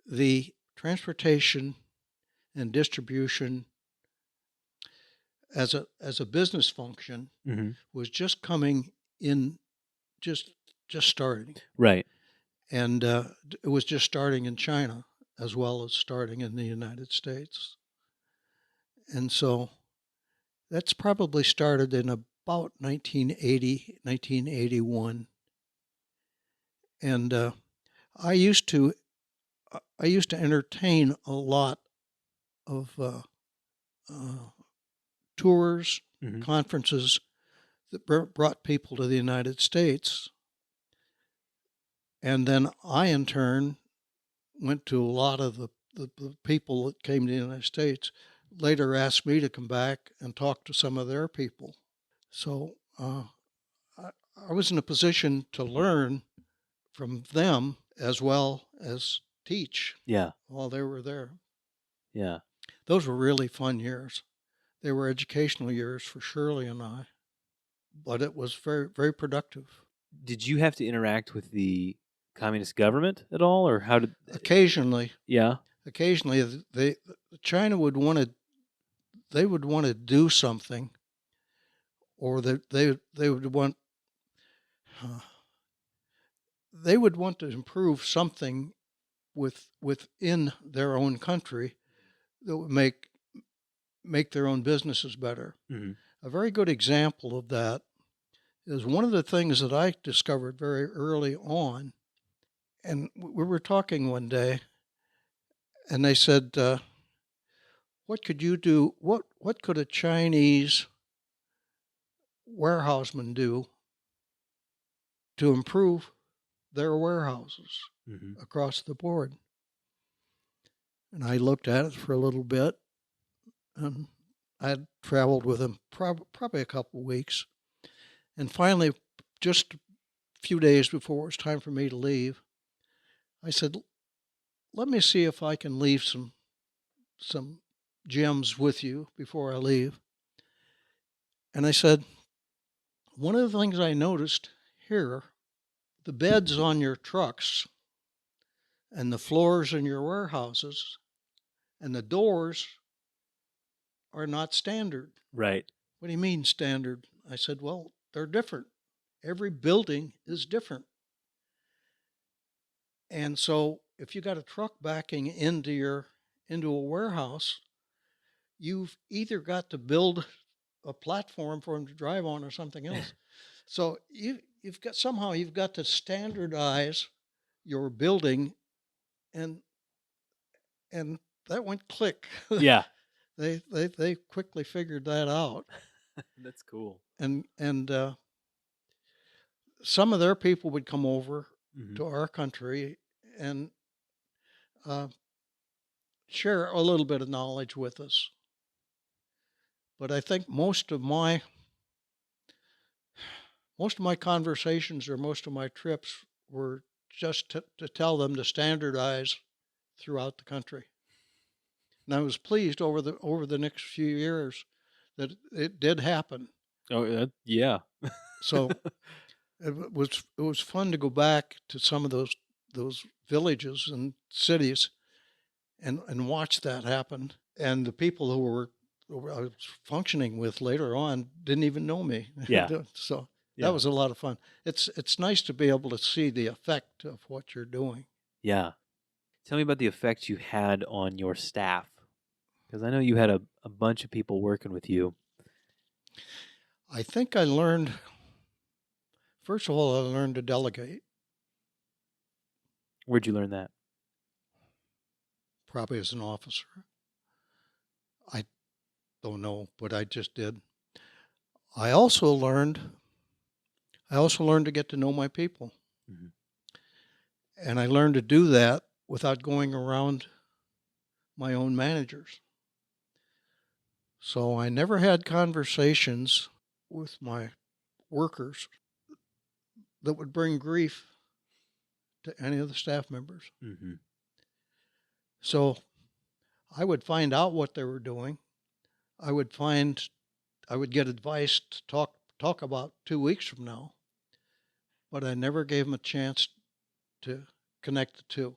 The transportation and distribution as a business function hmm, was just coming in, just starting, right. and it was just starting in China as well as starting in the United States, and so that's probably started in about 1980, 1981, And I used to I used to entertain a lot of uh, tours, Hmm. conferences that brought people to the United States. And then I, in turn, went to a lot of the people that came to the United States, later asked me to come back and talk to some of their people. So I, I was in a position to learn from them as well as teach Yeah. while they were there. Yeah. Those were really fun years. They were educational years for Shirley and I, but it was very, very productive. Did you have to interact with the communist government at all, or how did? Occasionally, Yeah. occasionally, China would want to they would want to do something, or they would want uh, they would want to improve something within their own country that would make their own businesses better. Hmm. A very good example of that is one of the things that I discovered very early on. And we were talking one day, and they said, "What could you do? What could a Chinese warehouseman do to improve their warehouses Hmm. across the board?" And I looked at it for a little bit, and I had traveled with him probably a couple of weeks. And finally, just a few days before it was time for me to leave, I said, "Let me see if I can leave some gems with you before I leave." And I said, "One of the things I noticed here, the beds on your trucks and the floors in your warehouses and the doors are not standard." Right. "What do you mean standard?" I said, "Well, they're different. Every building is different. And so if you got a truck backing into a warehouse, you've either got to build a platform for them to drive on or something else. So you've got to standardize your building, and and that went click. Yeah. They quickly figured that out, That's cool. and some of their people would come over Hmm. to our country and uh, share a little bit of knowledge with us. But I think most of my conversations or most of my trips were just to tell them to standardize throughout the country. And I was pleased over the next few years that it did happen. Oh, yeah. So it was fun to go back to some of those villages and cities and watch that happen. And the people who I was functioning with later on didn't even know me. Yeah. So that Yeah. was a lot of fun. It's nice to be able to see the effect of what you're doing. Yeah. Tell me about the effect you had on your staff, because I know you had a bunch of people working with you. I think I learned, first of all, I learned to delegate, Where'd you learn that? probably as an officer. I don't know, but I just did. I also learned I also learned to get to know my people. Hmm. And I learned to do that without going around my own managers. So I never had conversations with my workers that would bring grief to any of the staff members. Hmm. So I would find out what they were doing. I would find I would get advice to talk about 2 weeks from now, but I never gave them a chance to connect the two.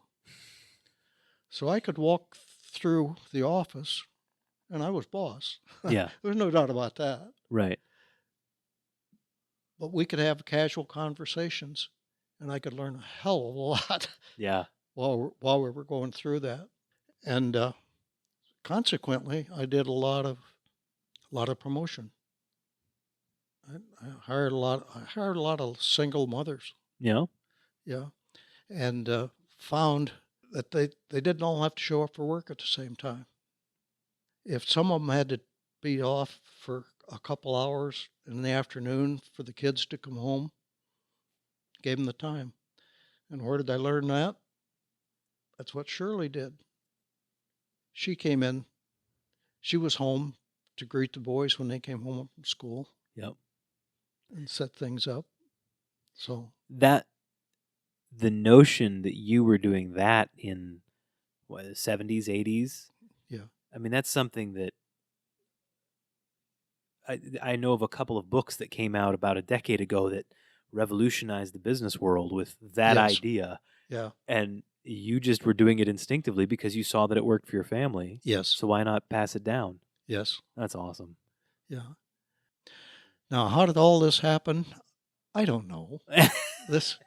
So I could walk through the office, and I was boss. Yeah. There's no doubt about that. Right. But we could have casual conversations, and I could learn a hell of a lot Yeah. while we were going through that. And consequently, I did a lot of promotion. I hired a lot. I hired a lot of single mothers. You know? Yeah, and found that they didn't all have to show up for work at the same time. If some of them had to be off for a couple hours in the afternoon for the kids to come home, gave them the time. And where did I learn that? That's what Shirley did. She came in, she was home to greet the boys when they came home from school. Yep. And set things up. So that the notion that you were doing that in what, the 70s, 80s. Yeah. I mean, that's something that I know of a couple of books that came out about a decade ago that revolutionized the business world with that Yes. idea. Yeah. And you just were doing it instinctively because you saw that it worked for your family. Yes. So why not pass it down? Yes. That's awesome. Yeah. Now, how did all this happen? I don't know. This,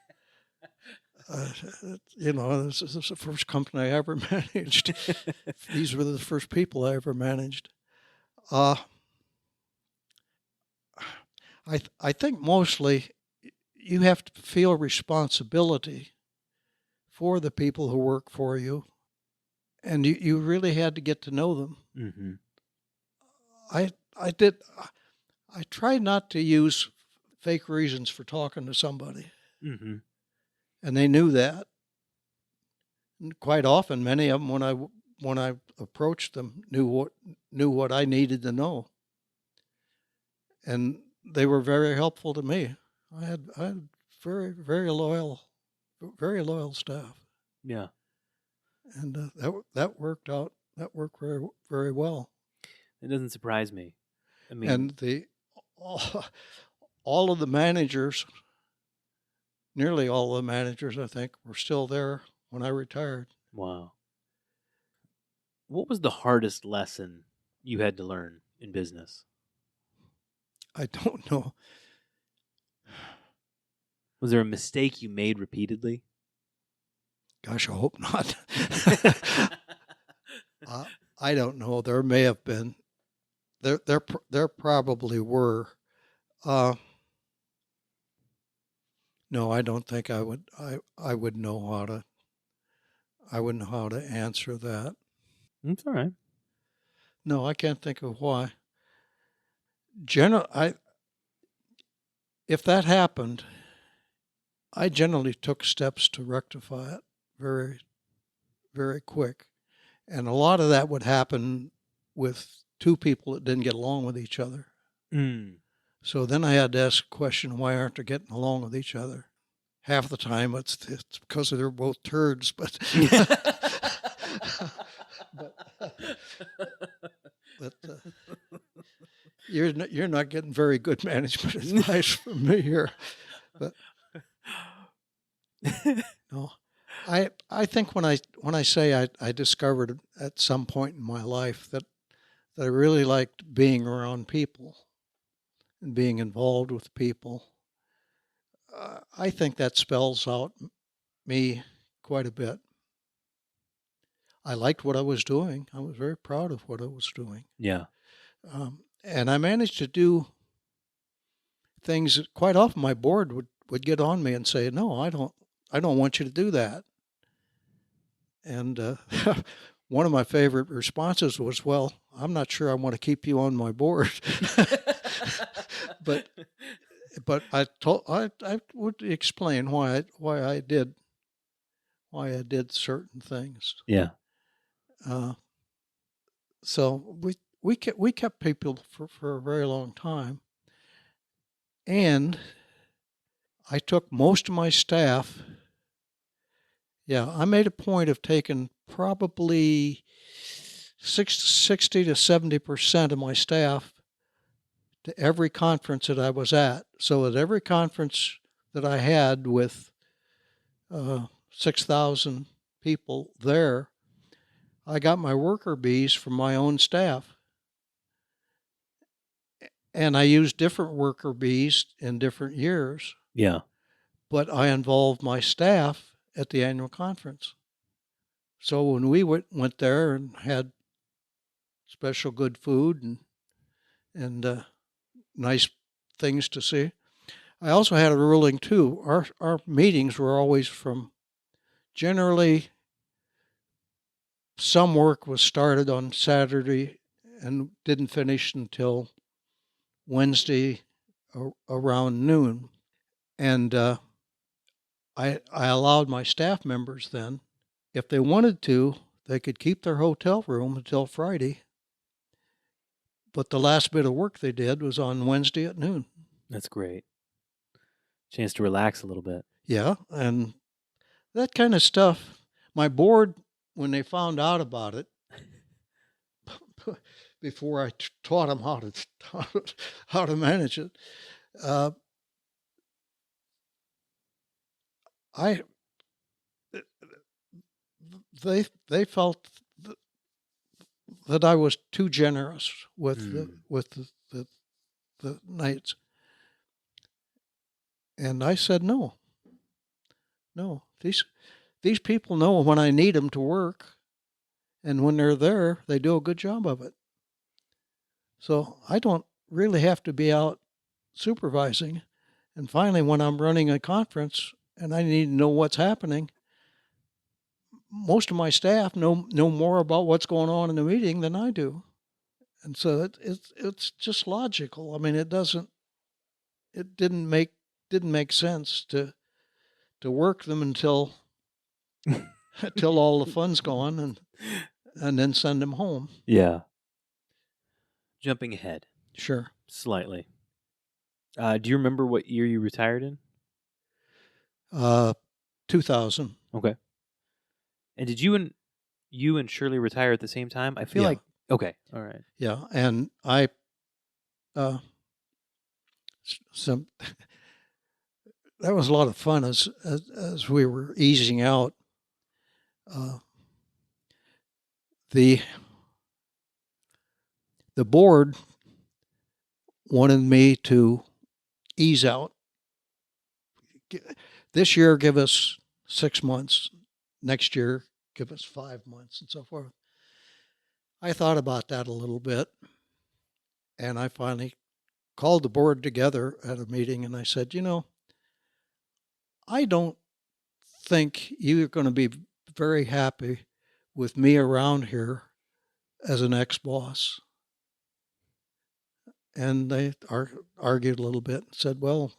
this is the first company I ever managed. These were the first people I ever managed. I think mostly you have to feel responsibility for the people who work for you, and you really had to get to know them. Mm-hmm. I tried not to use fake reasons for talking to somebody, Mm-hmm. and they knew that. And quite often, many of them, when I approached them, knew what I needed to know, and they were very helpful to me. I had very loyal staff. Yeah. And that worked out. That worked very, very well. It doesn't surprise me. I mean, and all of the managers, nearly all of the managers, I think, were still there when I retired. wow. What was the hardest lesson you had to learn in business? I don't know. Was there a mistake you made repeatedly? Gosh, I hope not. I don't know. There may have been. There probably were. No, I don't think I would. I would know how to. I wouldn't know how to answer that. That's all right. No, I can't think of why. If that happened, I generally took steps to rectify it very, very quick. And a lot of that would happen with two people that didn't get along with each other. Mm. So then I had to ask the question, why aren't they getting along with each other? Half the time it's because they're both turds, but you're not getting very good management advice from me here. But no, I think when I say I discovered at some point in my life that I really liked being around people and being involved with people, I think that spells out me quite a bit. I liked what I was doing. I was very proud of what I was doing. Yeah. And I managed to do things that quite often my board would get on me and say, "No, I don't want you to do that." And one of my favorite responses was, "Well, I'm not sure I want to keep you on my board." but I would explain why I did certain things. Yeah. So we kept people for a very long time, and I took most of my staff. Yeah, I made a point of taking probably 60 to 70% of my staff to every conference that I was at. So at every conference that I had with 6,000 people there, I got my worker bees from my own staff. And I used different worker bees in different years. Yeah. But I involved my staff at the annual conference. So when we went there and had special good food and nice things to see, I also had a ruling too. Our meetings were always from generally, some work was started on Saturday and didn't finish until Wednesday around noon. And I allowed my staff members then, if they wanted to, they could keep their hotel room until Friday. But the last bit of work they did was on Wednesday at noon. That's great. Chance to relax a little bit. Yeah, and that kind of stuff. My board, when they found out about it, before I taught them how to manage it, uh, I they felt that I was too generous with the nights, and I said no. These people know when I need them to work, and when they're there, they do a good job of it. So I don't really have to be out supervising. And finally, when I'm running a conference and I need to know what's happening, most of my staff know more about what's going on in the meeting than I do. And so it's just logical. I mean, it didn't make sense to work them until all the fun's gone and then send them home. Yeah. Jumping ahead Sure. slightly. Do you remember what year you retired in? 2000. Okay. And did you and Shirley retire at the same time? I feel Yeah. like okay. All right. Yeah, and I some that was a lot of fun as we were easing out. The board wanted me to ease out. This year, give us 6 months. Next year, give us 5 months, and so forth. I thought about that a little bit, and I finally called the board together at a meeting, and I said, I don't think you're going to be very happy with me around here as an ex-boss. And they argued a little bit and said, well,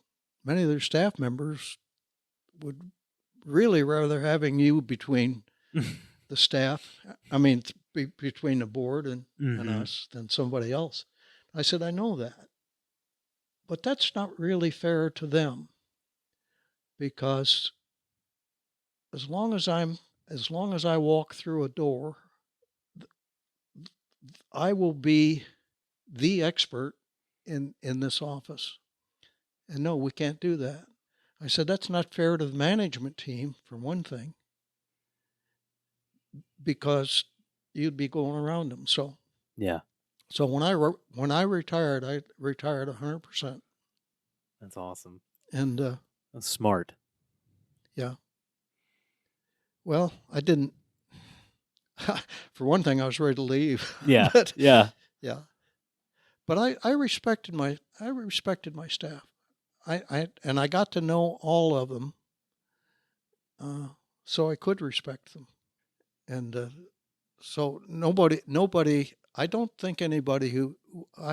many of their staff members would really rather having you between the staff, I mean, between the board and us than somebody else. I said, I know that. But that's not really fair to them, because as long as I walk through a door, I will be the expert in this office. And no, we can't do that. I said, that's not fair to the management team, for one thing, because you'd be going around them. So Yeah. So when I retired 100%. That's awesome. And That's smart. yeah. Well, I didn't. For one thing, I was ready to leave. Yeah. But, yeah. yeah. But I respected my staff. I got to know all of them, so I could respect them. And so nobody. I don't think I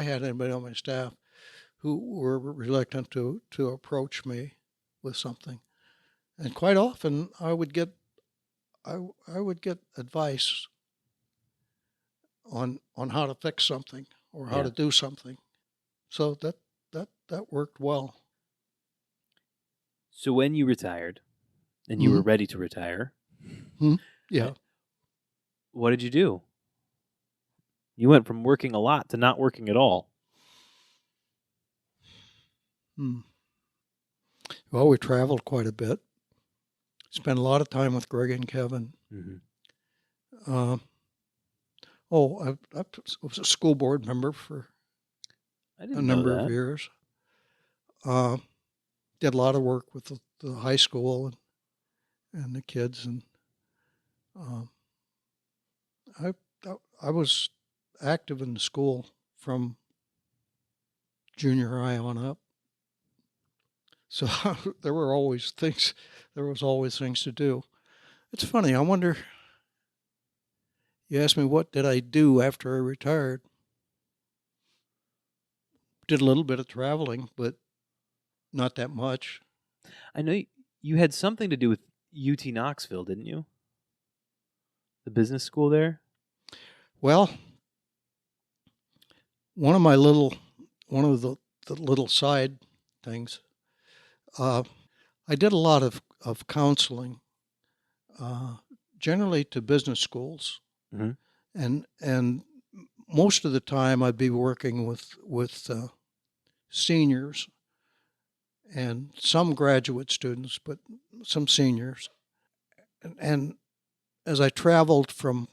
had anybody on my staff who were reluctant to approach me with something. And quite often I would get advice on how to fix something or how Yeah. to do something. So that worked well. So when you retired and you were ready to retire, Yeah. what did you do? You went from working a lot to not working at all. Well, we traveled quite a bit. Spent a lot of time with Greg and Kevin. I was a school board member for I a didn't know number that. of years. Did a lot of work with the high school and the kids, and I was active in the school from junior high on up. So there was always things to do. It's funny. I wonder, you asked me what did I do after I retired. Did a little bit of traveling, but not that much. I know you had something to do with UT Knoxville, didn't you? The business school there? Well, one of my little, one of the little side things, uh, I did a lot of counseling, uh, generally to business schools. Mm-hmm. And most of the time I'd be working with seniors and some graduate students, but some seniors. And as I traveled from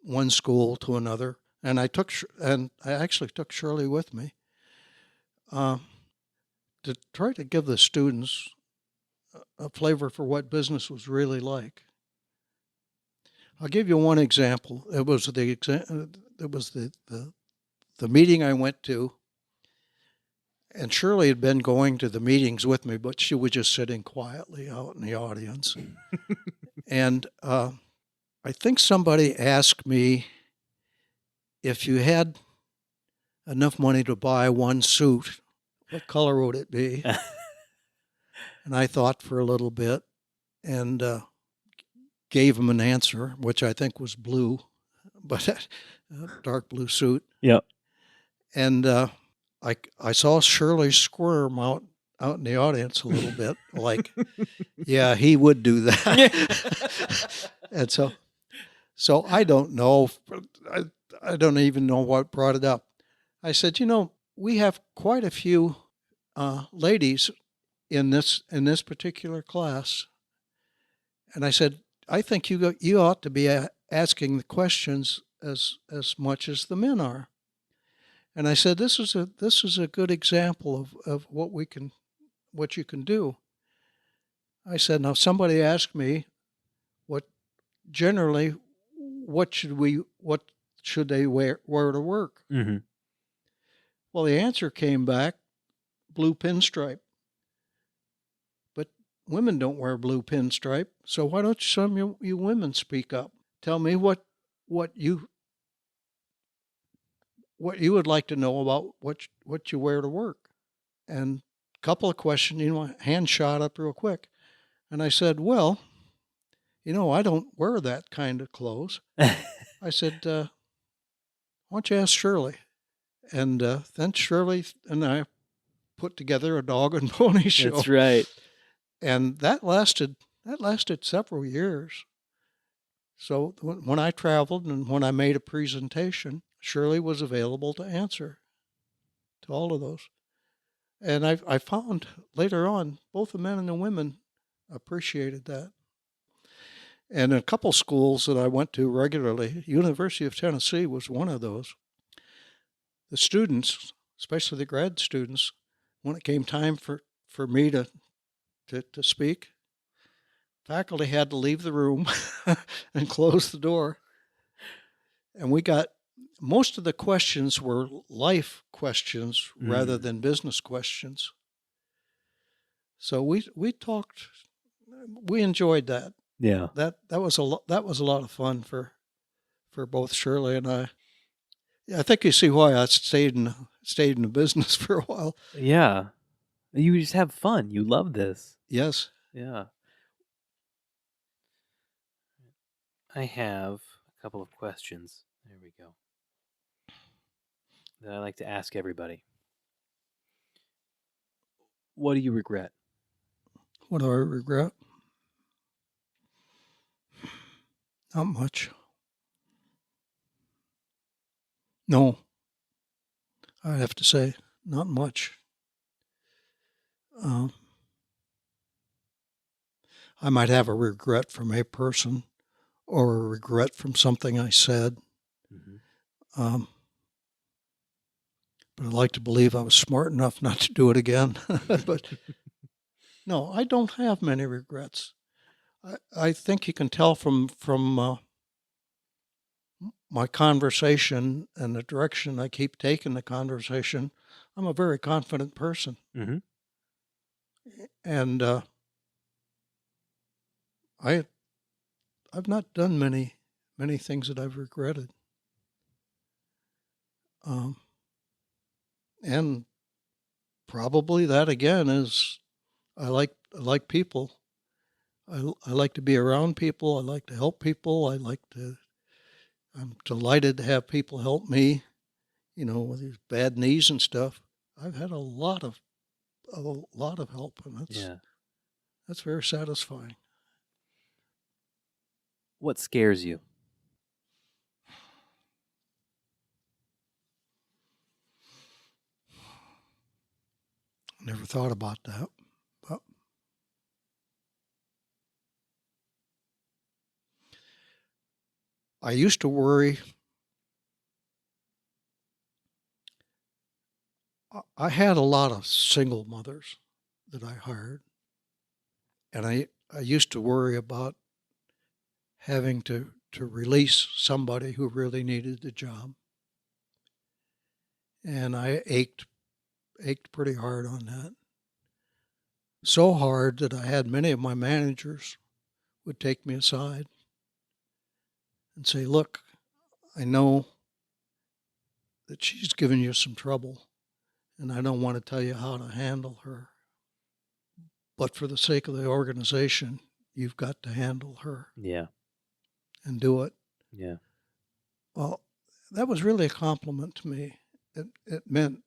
one school to another, and I actually took Shirley with me uh, to try to give the students a flavor for what business was really like. I'll give you one example. It was the meeting I went to, and Shirley had been going to the meetings with me, but she was just sitting quietly out in the audience. And I think somebody asked me if you had enough money to buy one suit, what color would it be? And I thought for a little bit and gave him an answer, which I think was blue, but a dark blue suit. Yep. And I saw Shirley squirm out in the audience a little bit, like, yeah, he would do that. And so I don't know. I don't even know what brought it up. I said, we have quite a few ladies in this particular class, and I said, I think you ought to be asking the questions as much as the men are. And I said, this is a good example of what you can do. I said, now somebody asked me what should they wear to work? Mm-hmm. Well, the answer came back, blue pinstripe. But women don't wear blue pinstripe, so why don't some of you women speak up? Tell me what you would like to know about what you wear to work. And a couple of questions, hand shot up real quick. And I said, well, I don't wear that kind of clothes. I said, why don't you ask Shirley? And then Shirley and I put together a dog and pony show. That's right. And that lasted several years. So when I traveled and when I made a presentation, Shirley was available to answer to all of those. And I found later on, both the men and the women appreciated that. And a couple schools that I went to regularly, University of Tennessee was one of those. The students, especially the grad students, when it came time for me to speak, faculty had to leave the room and close the door. And we got, most of the questions were life questions rather than business questions. So we talked, we enjoyed that. Yeah. That was a lot of fun for both Shirley and I. Yeah, I think you see why I stayed in the business for a while. Yeah. You just have fun. You love this. Yes. Yeah. I have a couple of questions. There we go. That I like to ask everybody. What do you regret? What do I regret? Not much. No. I have to say, not much. I might have a regret from a person or a regret from something I said. Mm-hmm. But I'd like to believe I was smart enough not to do it again. But no, I don't have many regrets. I think you can tell from my conversation and the direction I keep taking the conversation, I'm a very confident person. Mm-hmm. And not done many things that I've regretted. And probably that again is I like people. I like to be around people. I like to help people. I'm delighted to have people help me, with these bad knees and stuff. I've had a lot of help, and that's very satisfying. What scares you? Never thought about that, but I used to worry. I had a lot of single mothers that I hired, and I used to worry about having to release somebody who really needed the job. And I ached pretty hard on that. So hard that I had many of my managers would take me aside and say, "Look, I know that she's given you some trouble, and I don't want to tell you how to handle her. But for the sake of the organization, you've got to handle her Yeah. and do it." Yeah. Well, that was really a compliment to me. It meant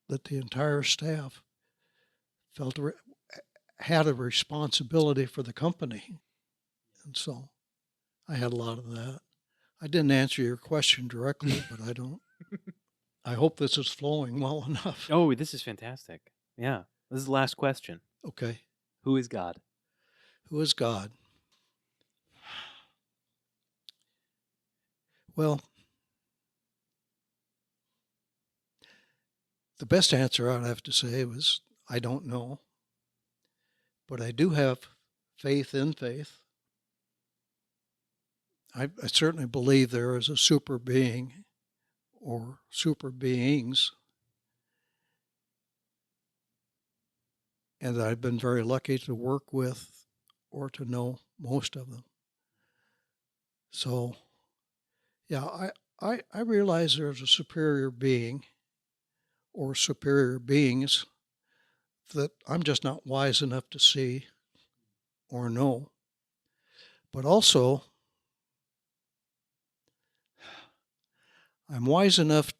that the entire staff felt had a responsibility for the company. And so I had a lot of that. I didn't answer your question directly, but I hope this is flowing well enough. Oh, this is fantastic. Yeah. This is the last question. Okay. Who is God? Who is God? Well, the best answer I'd have to say was I don't know. But I do have faith in faith. I certainly believe there is a super being or super beings, and I've been very lucky to work with or to know most of them. So, yeah, I realize there's a superior being or superior beings that I'm just not wise enough to see or know. But also, I'm wise enough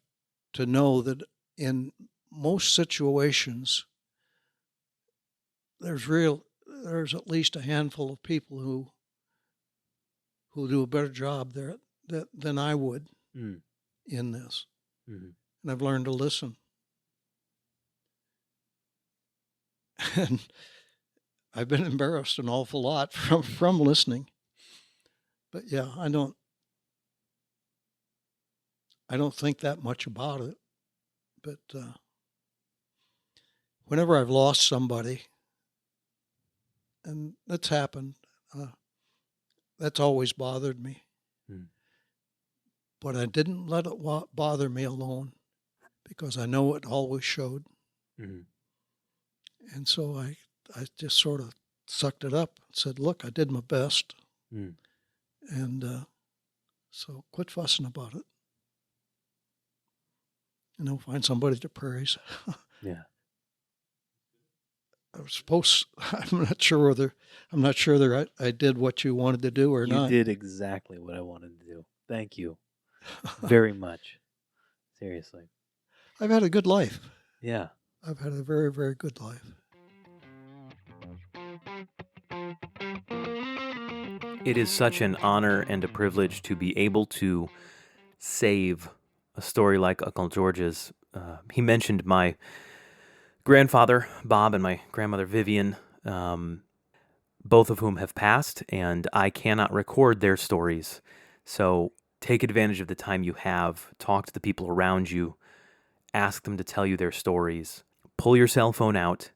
to know that in most situations, there's at least a handful of people who do a better job there than I would in this. Mm-hmm. And I've learned to listen. And I've been embarrassed an awful lot from listening. But yeah, I don't think that much about it. But whenever I've lost somebody, and that's happened, that's always bothered me. But I didn't let it bother me alone because I know it always showed. And so I just sort of sucked it up and said, "Look, I did my best." And so quit fussing about it. Find somebody to praise. Yeah. I'm not sure whether I did what you wanted to do or You not. did exactly what I wanted to do. Thank you very much. Seriously. I've had a good life. Yeah. I've had a very, very good life. It is such an honor and a privilege to be able to save a story like Uncle George's. He mentioned my grandfather, Bob, and my grandmother, Vivian, both of whom have passed, and I cannot record their stories. So take advantage of the time you have. Talk to the people around you. Ask them to tell you their stories. Pull your cell phone out.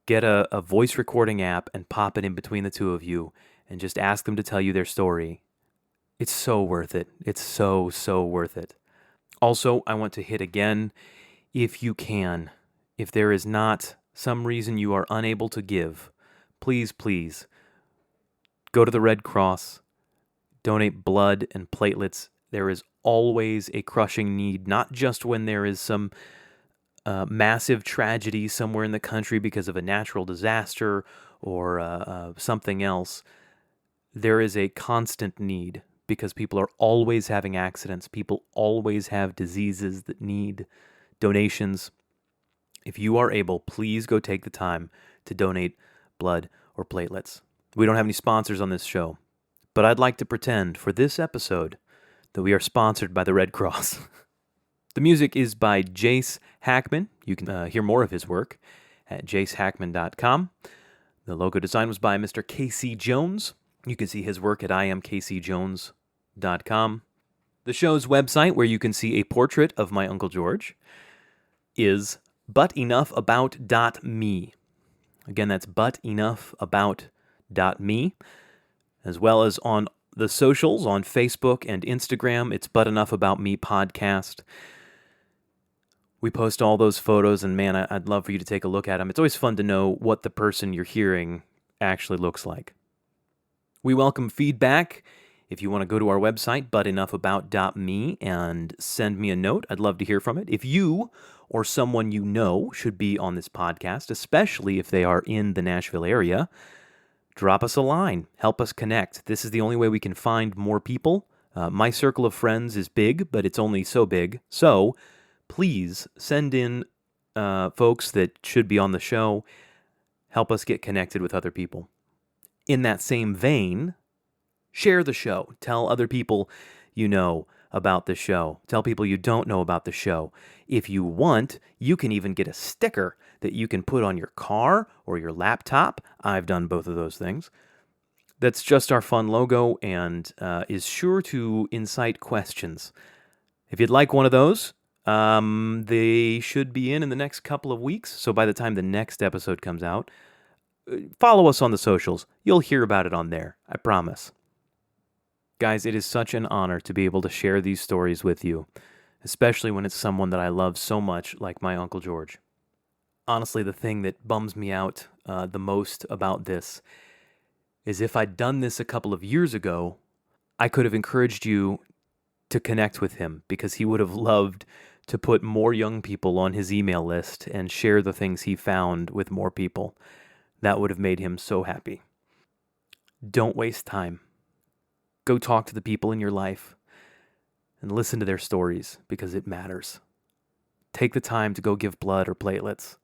Get a voice recording app and pop it in between the two of you and just ask them to tell you their story. It's so worth it. It's so, so worth it. Also, I want to hit again, if you can, if there is not some reason you are unable to give, please, please, Go to the Red Cross, donate blood and platelets. There is always a crushing need, not just when there is some massive tragedy somewhere in the country because of a natural disaster or something else. There is a constant need because people are always having accidents. People always have diseases that need donations. If you are able, please go take the time to donate blood or platelets. We don't have any sponsors on this show, but I'd like to pretend for this episode that we are sponsored by the Red Cross. The music is by Jace Hackman. You can hear more of his work at jacehackman.com. The logo design was by Mr. Casey Jones. You can see his work at imcaseyjones.com. The show's website, where you can see a portrait of my Uncle George, is butenoughAbout.me. Again, that's butenoughAbout.me. As well as on the socials, on Facebook and Instagram, it's But Enough About Me Podcast. We post all those photos, and man, I'd love for you to take a look at them. It's always fun to know what the person you're hearing actually looks like. We welcome feedback. If you want to go to our website, butenoughAbout.me, and send me a note, I'd love to hear from it. If you or someone you know should be on this podcast, especially if they are in the Nashville area, drop us a line. Help us connect. This is the only way we can find more people. My circle of friends is big, but it's only so big. So please send in folks that should be on the show. Help us get connected with other people. In that same vein, share the show. Tell other people you know about the show. Tell people you don't know about the show. If you want, you can even get a sticker that you can put on your car or your laptop. I've done both of those things. That's just our fun logo and is sure to incite questions. If you'd like one of those, they should be in the next couple of weeks. So by the time the next episode comes out, follow us on the socials. You'll hear about it on there. I promise. Guys, it is such an honor to be able to share these stories with you, especially when it's someone that I love so much, like my Uncle George. Honestly, the thing that bums me out the most about this is if I'd done this a couple of years ago, I could have encouraged you to connect with him because he would have loved to put more young people on his email list and share the things he found with more people. That would have made him so happy. Don't waste time. Go talk to the people in your life and listen to their stories because it matters. Take the time to go give blood or platelets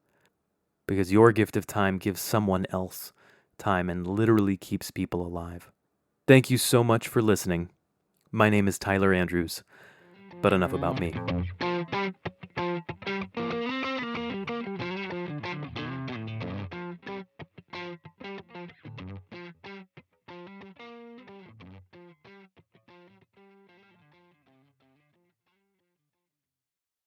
because your gift of time gives someone else time and literally keeps people alive. Thank you so much for listening. My name is Tyler Andrews, but enough about me.